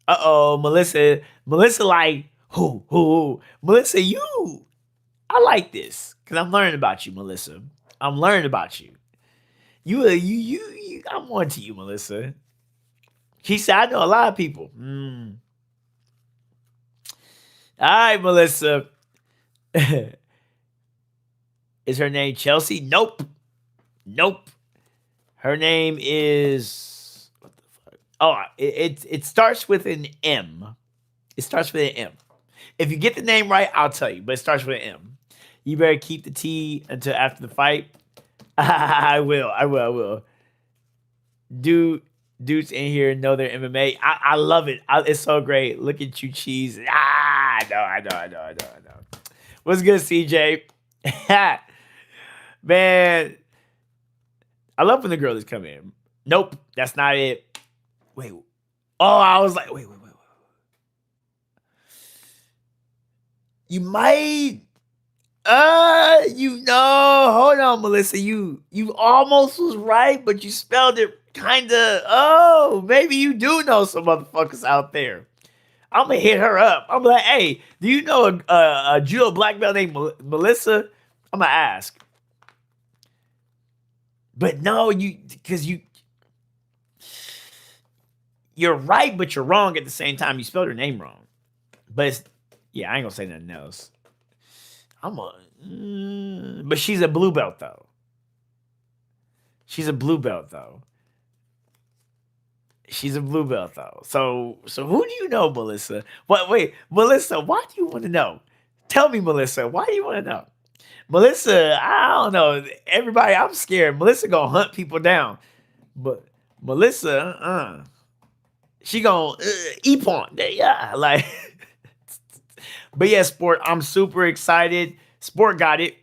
Uh-oh, Melissa. Melissa like, who? Melissa, I like this because I'm learning about you, Melissa. I'm learning about you. I'm on to you, Melissa. She said, I know a lot of people. All right, Melissa. Is her name Chelsea? Nope. Her name is, what the fuck? Oh, it starts with an M. It starts with an M. If you get the name right, I'll tell you, but it starts with an M. You better keep the T until after the fight. I will. Dudes in here know their MMA. I love it. It's so great. Look at you, cheese. I know. What's good, CJ? Man, I love when the girls come in. Nope, that's not it. Wait. Oh, I was like, wait. You might. Hold on, Melissa. You almost was right, but you spelled it kind of. Oh, maybe you do know some motherfuckers out there. I'm gonna hit her up. I'm like, hey, do you know a judo black belt named Melissa? I'm gonna ask. But no, you're right, but you're wrong at the same time. You spelled her name wrong. But yeah, I ain't gonna say nothing else. But she's a blue belt though. She's a blue belt though. So who do you know, Melissa? Wait, Melissa, why do you want to know? Tell me, Melissa, why do you want to know? Melissa, I don't know. Everybody, I'm scared. Melissa gonna hunt people down. But Melissa, she gonna e-pawn. Yeah, like. But yeah, Sport, I'm super excited. Sport got it.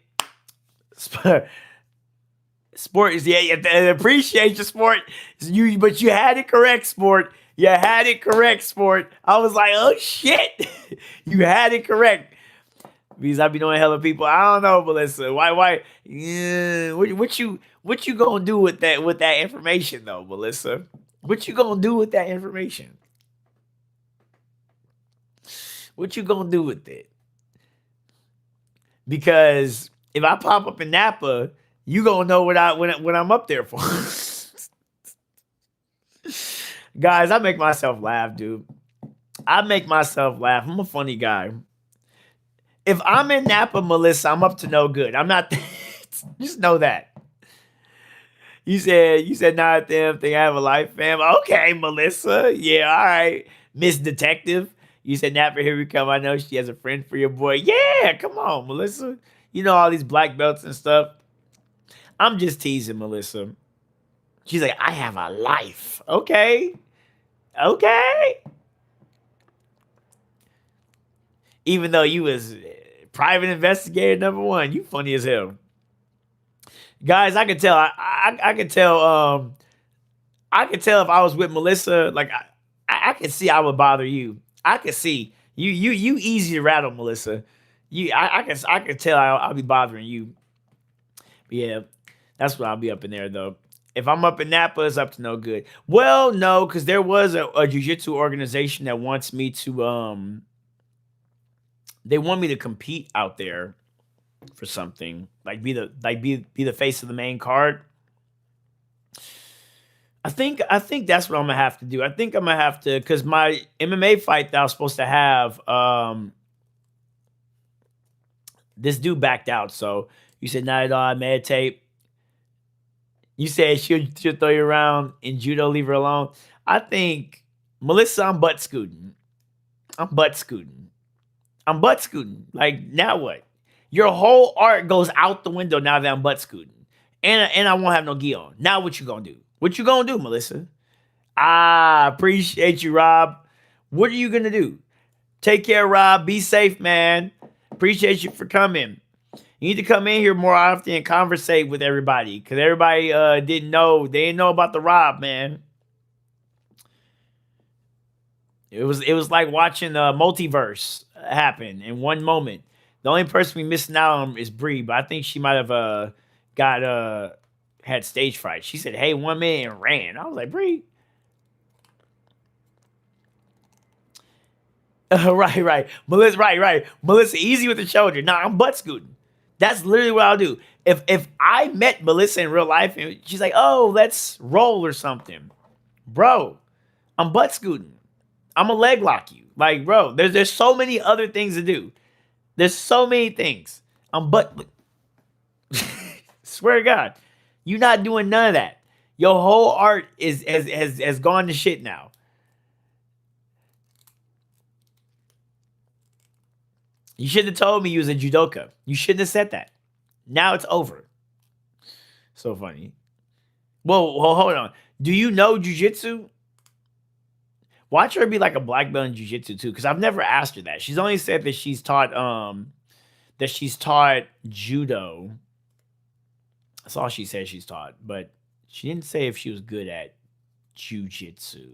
Sport is, yeah, appreciate you, Sport. But you had it correct, Sport. You had it correct, Sport. I was like, oh shit. You had it correct. Because I be knowing hella people. I don't know, Melissa. Why? Yeah, what you gonna do with that information though, Melissa? What you gonna do with that information? What you gonna do with it? Because if I pop up in Napa, you gonna know what I'm up there for. Guys, I make myself laugh, dude. I make myself laugh. I'm a funny guy. If I'm in Napa, Melissa, I'm up to no good. I'm not. Just know that. You said not a damn thing. I have a life, fam. Okay, Melissa. Yeah, all right, Miss Detective. You said Napa, here we come. I know she has a friend for your boy. Yeah, come on, Melissa. You know all these black belts and stuff. I'm just teasing, Melissa. She's like, I have a life. Okay. Even though you was private investigator number one, you funny as hell. Guys, I could tell. I could tell. I could tell if I was with Melissa. Like I could see I would bother you. I could see you easy to rattle, Melissa. I could tell I'll be bothering you. Yeah, that's what I'll be up in there though. If I'm up in Napa, it's up to no good. Well, no, because there was a jujitsu organization that wants me to they want me to compete out there for something. Like be the face of the main card. I think that's what I'm gonna have to do. I think I'm gonna have to because my MMA fight that I was supposed to have, this dude backed out. So you said not at all. I meditate. You said she'll throw you around in judo, leave her alone. I think Melissa, I'm butt scooting. I'm butt scooting. I'm butt scooting. Like now what? Your whole art goes out the window now that I'm butt scooting, and I won't have no gi on. Now what you gonna do? What you gonna do, Melissa? Appreciate you, Rob. What are you gonna do? Take care, Rob. Be safe, man. Appreciate you for coming. You need to come in here more often and conversate with everybody because everybody didn't know. They didn't know about the Rob, man. It was like watching the multiverse happen in one moment. The only person we missing out on is Bree, but I think she might have got had stage fright. She said, "Hey, 1 minute," and ran. I was like, Bree. Right. Melissa, right. Melissa, easy with the shoulder. Nah, I'm butt scooting. That's literally what I'll do. If I met Melissa in real life and she's like, "Oh, let's roll or something," bro, I'm butt scooting. I'm a leg lock you. Like, bro, there's so many other things to do. There's so many things. I'm butt. Swear to God, you're not doing none of that. Your whole art has gone to shit now. You should have told me you was a judoka. You shouldn't have said that. Now it's over. So funny. Well, hold on. Do you know jujitsu? Watch her be like a black belt in jujitsu too, because I've never asked her that. She's only said that she's taught judo. That's all she said she's taught, but she didn't say if she was good at jujitsu,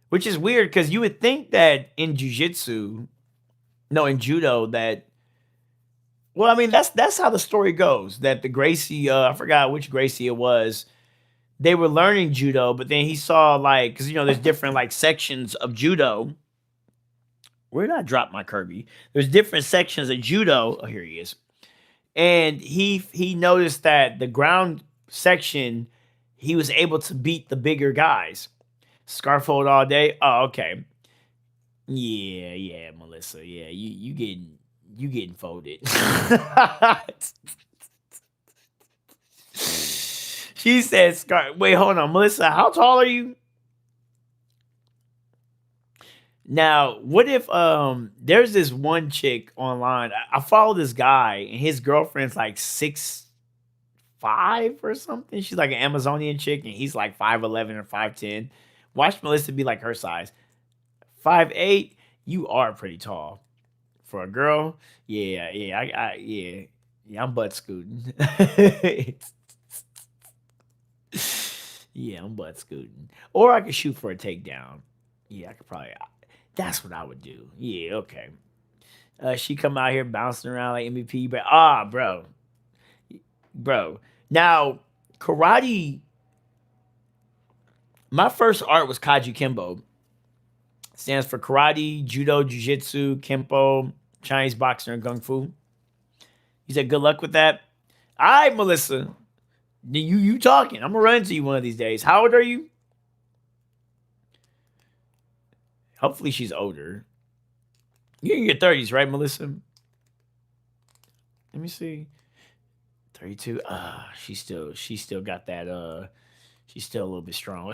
which is weird because you would think that in jujitsu, no, in judo, that well, I mean that's how the story goes. That the Gracie, I forgot which Gracie it was. They were learning judo, but then he saw like because there's different like sections of judo. Where did I drop my Kirby? There's different sections of judo. Oh, here he is. And he noticed that the ground section he was able to beat the bigger guys. Scarfold all day. Oh, okay. Yeah, Melissa. Yeah, you getting folded. She said, "Scar." Wait, hold on, Melissa. How tall are you? Now, what if there's this one chick online? I follow this guy and his girlfriend's like 6'5" or something. She's like an Amazonian chick and he's like 5'11" or 5'10". Watch Melissa be like her size. 5'8". You are pretty tall for a girl. Yeah. Yeah. I'm butt scooting. Yeah, I'm butt scooting. Or I could shoot for a takedown. Yeah, I could probably. That's what I would do. Yeah, okay. She come out here bouncing around like MVP, but bro. Now, karate. My first art was Kaji Kimbo. Stands for karate, judo, jiu-jitsu, kempo, Chinese boxing, and kung fu. He said, "Good luck with that." All right, Melissa. You talking? I'm gonna run into you one of these days. How old are you? Hopefully, she's older. You're in your 30s, right, Melissa? Let me see. 32. She still got that. She's still a little bit strong.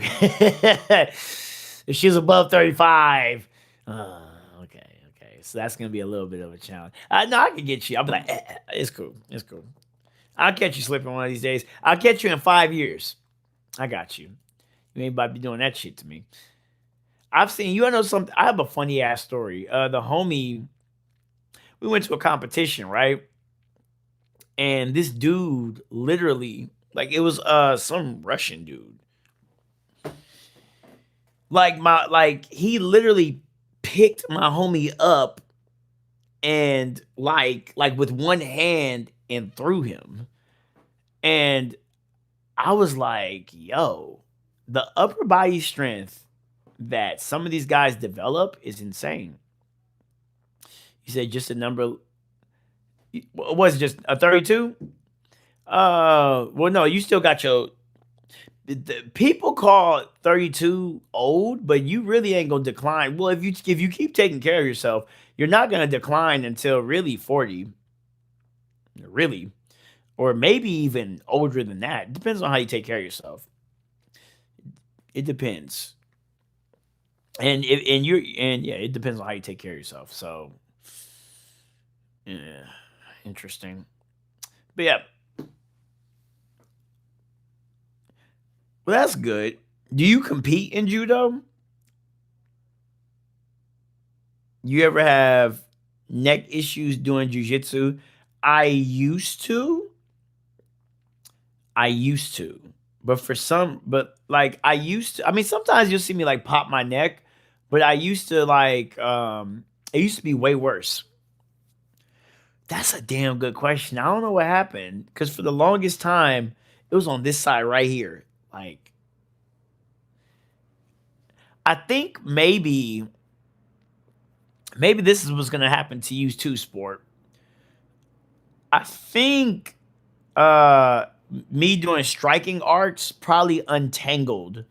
If she's above 35, okay. So that's gonna be a little bit of a challenge. No, I can get you. I'll be like, it's cool. It's cool. I'll catch you slipping one of these days. I'll catch you in 5 years. I got you. You ain't about to be doing that shit to me. I've seen you. I know something. I have a funny ass story. The homie, we went to a competition, right? And this dude literally, like, it was some Russian dude. Like he literally picked my homie up and like with one hand and threw him. And I was like, yo, the upper body strength that some of these guys develop is insane. He said just a number. What was it, just a 32? Well, no, you still got your. People call 32 old, but you really ain't gonna decline. Well, if you keep taking care of yourself, you're not gonna decline until really 40, really, or maybe even older than that. Depends on how you take care of yourself. It depends, and yeah, it depends on how you take care of yourself. So, yeah, interesting. But yeah, well, that's good. Do you compete in judo? You ever have neck issues doing jujitsu? I used to. I used to. But like I used to, I mean, sometimes you'll see me like pop my neck, but I used to like, it used to be way worse. That's a damn good question. I don't know what happened because for the longest time, it was on this side right here. Like, I think maybe this is what's gonna happen to you too, sport. I think uh me doing striking arts probably untangled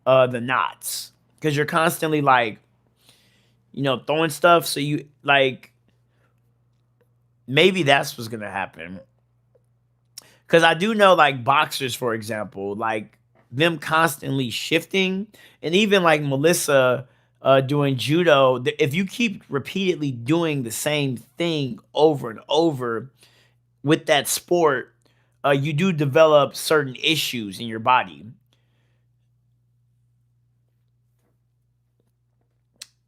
the knots because you're constantly like, throwing stuff. So you like maybe that's what's gonna happen. Because I do know like boxers, for example, like them constantly shifting, and even like Melissa doing judo. If you keep repeatedly doing the same thing over and over with that sport, you do develop certain issues in your body.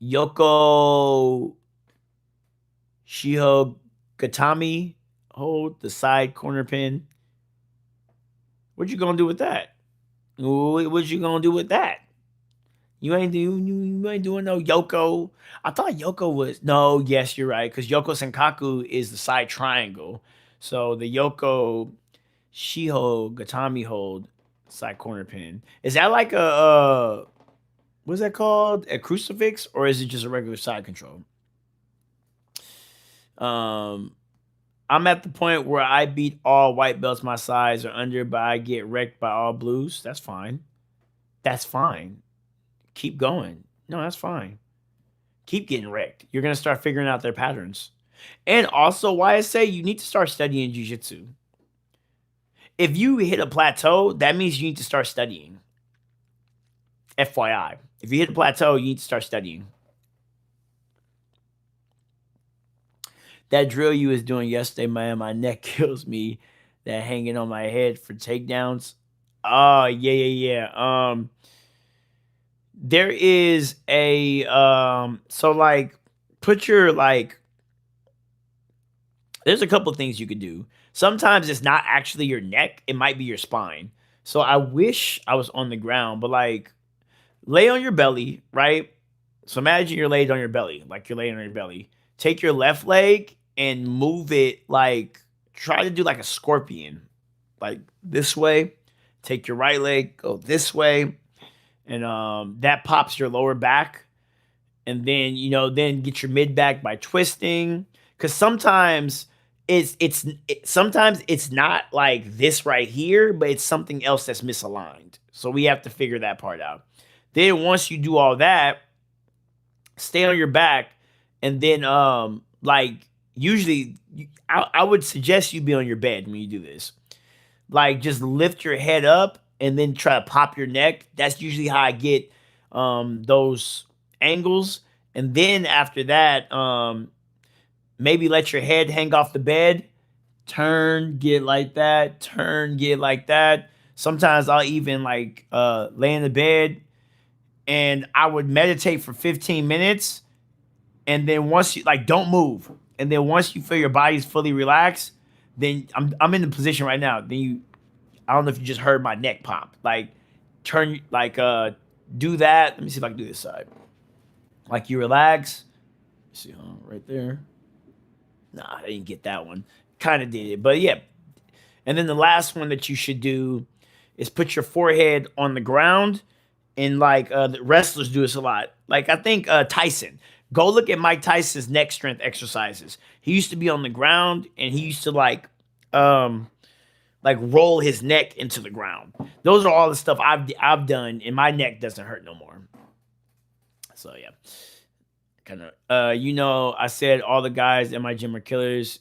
Yoko Shiho Gatami hold the side corner pin. What you gonna do with that? What you gonna do with that? You ain't doing no Yoko. I thought Yoko was no. Yes, you're right. Because Yoko Senkaku is the side triangle. So the Yoko Shiho Gatami hold side corner pin. Is that like a what's that called? A crucifix, or is it just a regular side control? Um, I'm at the point where I beat all white belts my size or under, but I get wrecked by all blues. That's fine. That's fine. Keep going. No, that's fine. Keep getting wrecked. You're gonna start figuring out their patterns. And also, why I say you need to start studying jujitsu. If you hit a plateau, that means you need to start studying. FYI. If you hit a plateau, you need to start studying. That drill you was doing yesterday, man, my neck kills me. That hanging on my head for takedowns. Oh, yeah. There is a so like put your like there's a couple things you could do. Sometimes it's not actually your neck, it might be your spine. So I wish I was on the ground, but like lay on your belly, right? So imagine you're laid on your belly, like you're laying on your belly. Take your left leg and move it like try to do like a scorpion, like this way. Take your right leg, go this way, and that pops your lower back. And then then get your mid back by twisting. Because sometimes sometimes it's not like this right here, but it's something else that's misaligned. So we have to figure that part out. Then once you do all that, stay on your back, and then like usually I would suggest you be on your bed when you do this. Like just lift your head up and then try to pop your neck. That's usually how I get those angles. And then after that, maybe let your head hang off the bed, turn, get like that, turn, get like that. Sometimes I'll even like lay in the bed and I would meditate for 15 minutes. And then once you like don't move. And then once you feel your body's fully relaxed, then I'm in the position right now. Then I don't know if you just heard my neck pop. Like turn like do that. Let me see if I can do this side. Like you relax. See, right there. Nah, I didn't get that one. Kind of did it, but yeah. And then the last one that you should do is put your forehead on the ground, and like the wrestlers do this a lot. Like I think Tyson. Go look at Mike Tyson's neck strength exercises. He used to be on the ground and he used to um roll his neck into the ground. Those are all the stuff I've done, and my neck doesn't hurt no more. So yeah, kind of. I said all the guys in my gym are killers,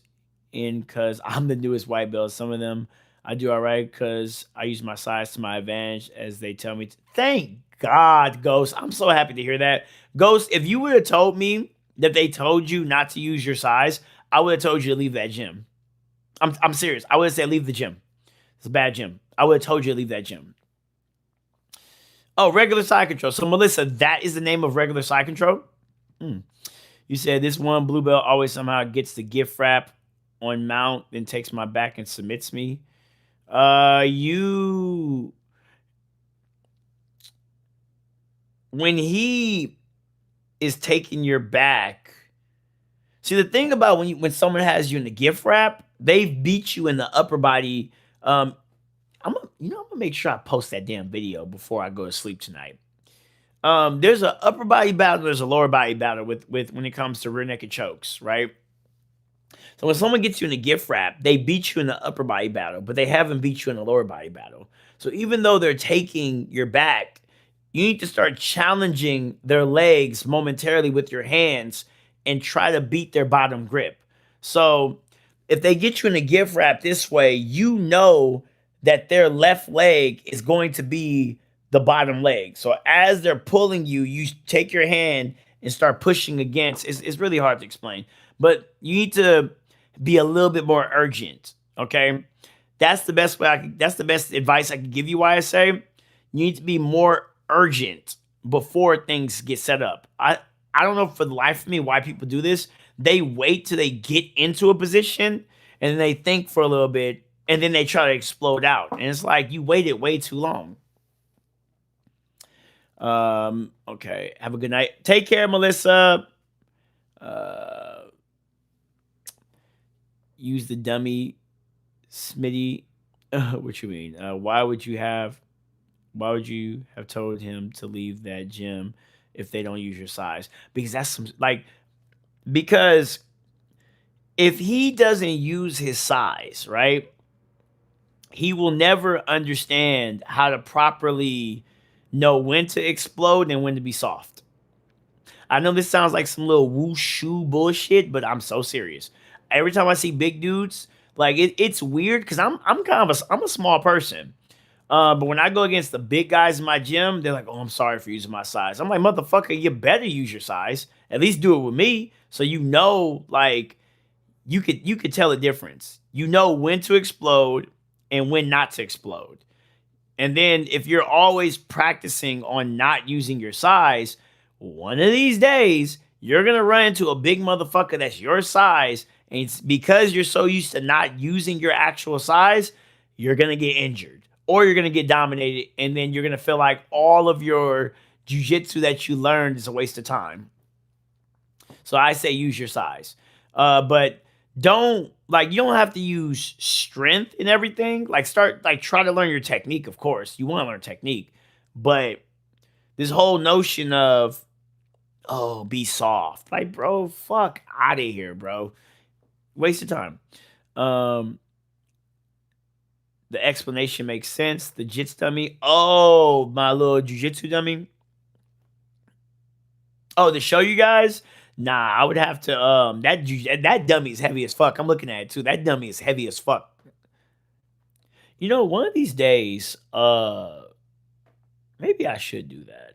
in because I'm the newest white belt. Some of them I do all right because I use my size to my advantage, as they tell me. Thank God, Ghost. I'm so happy to hear that, Ghost. If you would have told me that they told you not to use your size, I would have told you to leave that gym. I'm serious. I would have said leave the gym. It's a bad gym. I would have told you to leave that gym. Oh, regular side control. So Melissa, that is the name of regular side control. Hmm. You said this one blue belt always somehow gets the gift wrap on mount, then takes my back and submits me. You when he is taking your back. See, the thing about when someone has you in the gift wrap, they beat you in the upper body. I'm gonna make sure I post that damn video before I go to sleep tonight. There's an upper body battle, there's a lower body battle with when it comes to rear naked chokes, right? So when someone gets you in a gift wrap, they beat you in the upper body battle, but they haven't beat you in the lower body battle. So even though they're taking your back, you need to start challenging their legs momentarily with your hands and try to beat their bottom grip. So if they get you in a gift wrap this way, you know that their left leg is going to be the bottom leg. So as they're pulling you, you take your hand and start pushing against. It's really hard to explain, but you need to be a little bit more urgent. Okay, that's the best way. That's the best advice I can give you. Why I say you need to be more urgent before things get set up. I don't know for the life of me why people do this. They wait till they get into a position and then they think for a little bit and then they try to explode out. And it's like you waited way too long. Okay. Have a good night. Take care, Melissa. Use the dummy, Smitty. What you mean? Why would you have told him to leave that gym if they don't use your size? Because that's because if he doesn't use his size, right? He will never understand how to properly know when to explode and when to be soft. I know this sounds like some little wushu bullshit, but I'm so serious. Every time I see big dudes, like it's weird because I'm a small person. But when I go against the big guys in my gym, they're like, "Oh, I'm sorry for using my size." I'm like, "Motherfucker, you better use your size. At least do it with me, so you know, like, you could tell the difference. You know when to explode and when not to explode. And then if you're always practicing on not using your size, one of these days you're gonna run into a big motherfucker that's your size, and it's because you're so used to not using your actual size, you're gonna get injured or you're gonna get dominated, and then you're gonna feel like all of your jujitsu that you learned is a waste of time. So I say use your size. But you don't have to use strength in everything. Like start like try to learn your technique, of course. You want to learn technique. But this whole notion of be soft. Like, bro, fuck out of here, bro. Waste of time. Um the explanation makes sense. The jits dummy. Oh, my little jujitsu dummy. Oh, to show you guys? Nah, I would have to that dummy is heavy as fuck. I'm looking at it too. That dummy is heavy as fuck. One of these days, maybe I should do that.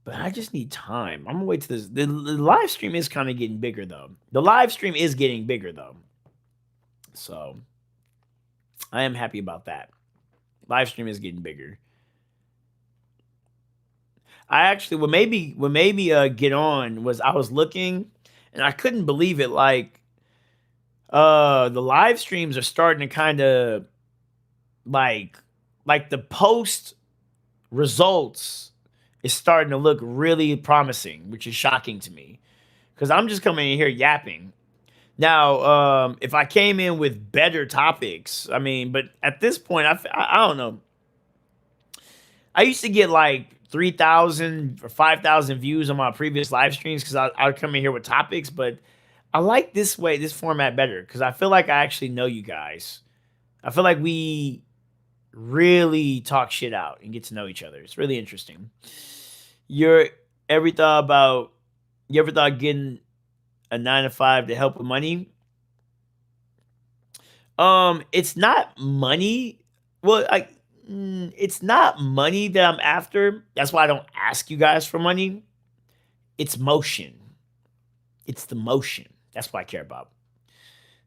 But I just need time. I'm gonna wait till this. The live stream is kind of getting bigger though. The live stream is getting bigger though. So I am happy about that. Live stream is getting bigger. I actually what made me get on was I was looking and I couldn't believe it. Like the live streams are starting to kind of like the post results is starting to look really promising, which is shocking to me because I'm just coming in here yapping. Now, if I came in with better topics, I mean, but at this point, I don't know. I used to get like 3,000 or 5,000 views on my previous live streams because I would come in here with topics, but I like this way, this format better because I feel like I actually know you guys. I feel like we really talk shit out and get to know each other. It's really interesting. You're ever thought about you ever thought getting a 9 to 5 to help with money? It's not money. Well, it's not money that I'm after. That's why I don't ask you guys for money. It's motion. It's the motion. That's what I care about.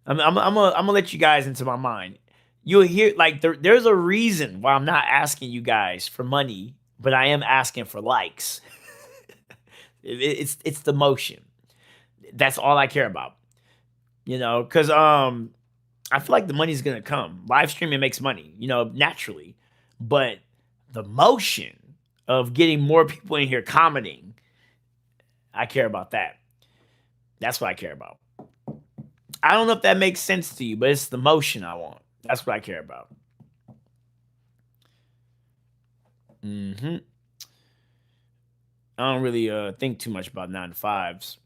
I'm gonna let you guys into my mind. You'll hear like there's a reason why I'm not asking you guys for money, but I am asking for likes. It's the motion. That's all I care about. Because I feel like the money's gonna come. Live streaming makes money, naturally. But the motion of getting more people in here commenting, I care about that. That's what I care about. I don't know if that makes sense to you, but it's the motion I want. That's what I care about. hmm I don't really think too much about 9 to 5s.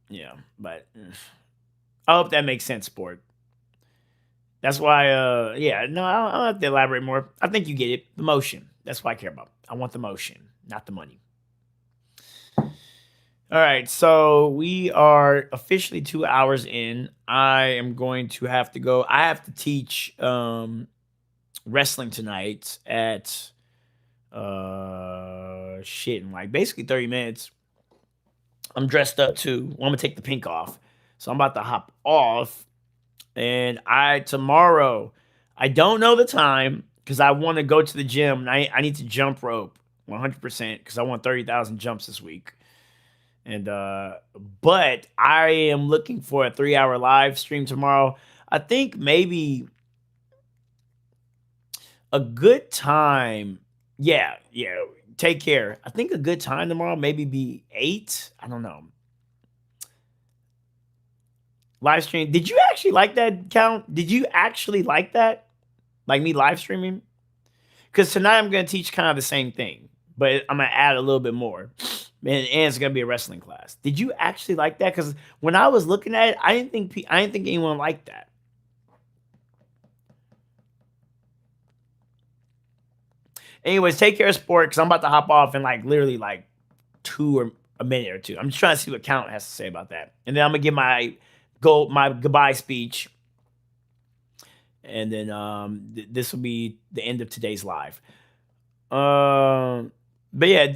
Yeah, but I hope that makes sense, sport. That's why, yeah, no, I don't have to elaborate more. I think you get it. The motion. That's what I care about. I want the motion, not the money. All right, so we are officially 2 hours in. I am going to have to go. I have to teach wrestling tonight at shit in like basically 30 minutes. I'm dressed up too. Well, I'm gonna take the pink off. So I'm about to hop off. And tomorrow, I don't know the time because I want to go to the gym and I need to jump rope 100% because I want 30,000 jumps this week. And but I am looking for a 3 hour live stream tomorrow. I think maybe a good time. Yeah, yeah. Take care. I think a good time tomorrow maybe be 8. I don't know. Live stream. Did you actually like that count? Did you actually like that? Like me live streaming? Because tonight I'm going to teach kind of the same thing, but I'm going to add a little bit more. And it's going to be a wrestling class. Did you actually like that? Because when I was looking at it, I didn't think anyone liked that. Anyways, take care of sport because I'm about to hop off in like literally like a minute or two. I'm just trying to see what Count has to say about that, and then I'm gonna give my goodbye speech, and then this will be the end of today's live. But yeah,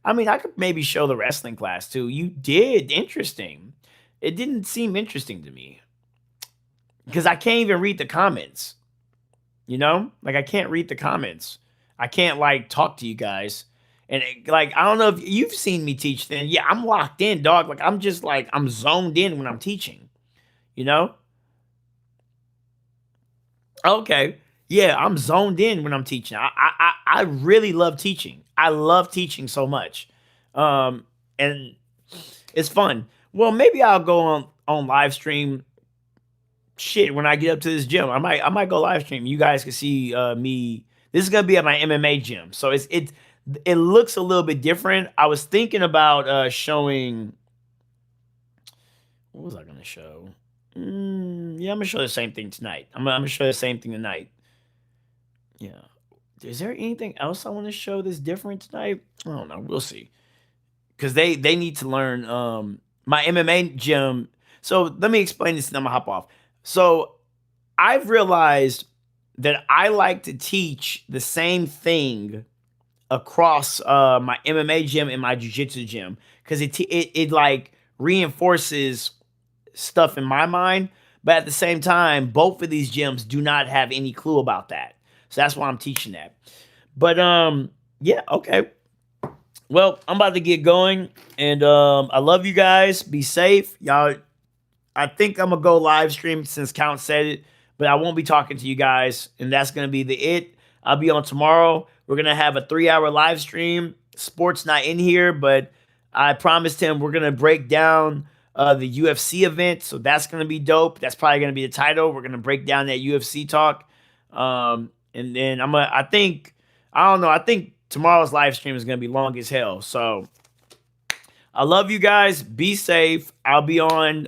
I mean, I could maybe show the wrestling class too. You did interesting. It didn't seem interesting to me because I can't even read the comments. Like I can't read the comments. I can't like talk to you guys. And like I don't know if you've seen me teach then. Yeah, I'm locked in, dog. Like I'm just like I'm zoned in when I'm teaching. You know? Okay. Yeah, I'm zoned in when I'm teaching. I really love teaching. I love teaching so much. And it's fun. Well, maybe I'll go on live stream shit when I get up to this gym. I might go live stream. You guys can see me. This is gonna be at my MMA gym, so it looks a little bit different. I was thinking about showing. What was I gonna show? Yeah, I'm gonna show the same thing tonight. I'm gonna show the same thing tonight. Yeah. Is there anything else I want to show that's different tonight? I don't know. We'll see. Because they need to learn my MMA gym. So let me explain this and I'm gonna hop off. So I've realized that I like to teach the same thing across my MMA gym and my jiu-jitsu gym because it like reinforces stuff in my mind, but at the same time, both of these gyms do not have any clue about that. So that's why I'm teaching that. But yeah, okay. Well, I'm about to get going, and I love you guys. Be safe, y'all. I think I'm gonna go live stream since Count said it, but I won't be talking to you guys, and that's gonna be it. I'll be on tomorrow. We're gonna have a 3 hour live stream. Sports not in here, but I promised him we're gonna break down the UFC event. So that's going to be dope. That's probably going to be the title. We're going to break down that UFC talk. And then I think, I don't know. I think tomorrow's live stream is going to be long as hell. So I love you guys. Be safe. I'll be on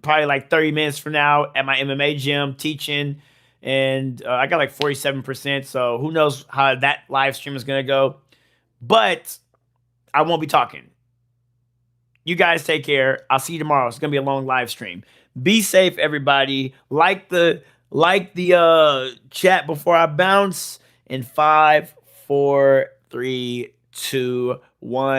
probably like 30 minutes from now at my MMA gym teaching. And I got like 47%. So who knows how that live stream is going to go. But I won't be talking. You guys take care. I'll see you tomorrow. It's going to be a long live stream. Be safe, everybody. Like the chat before I bounce. In 5, 4, 3, 2, 1.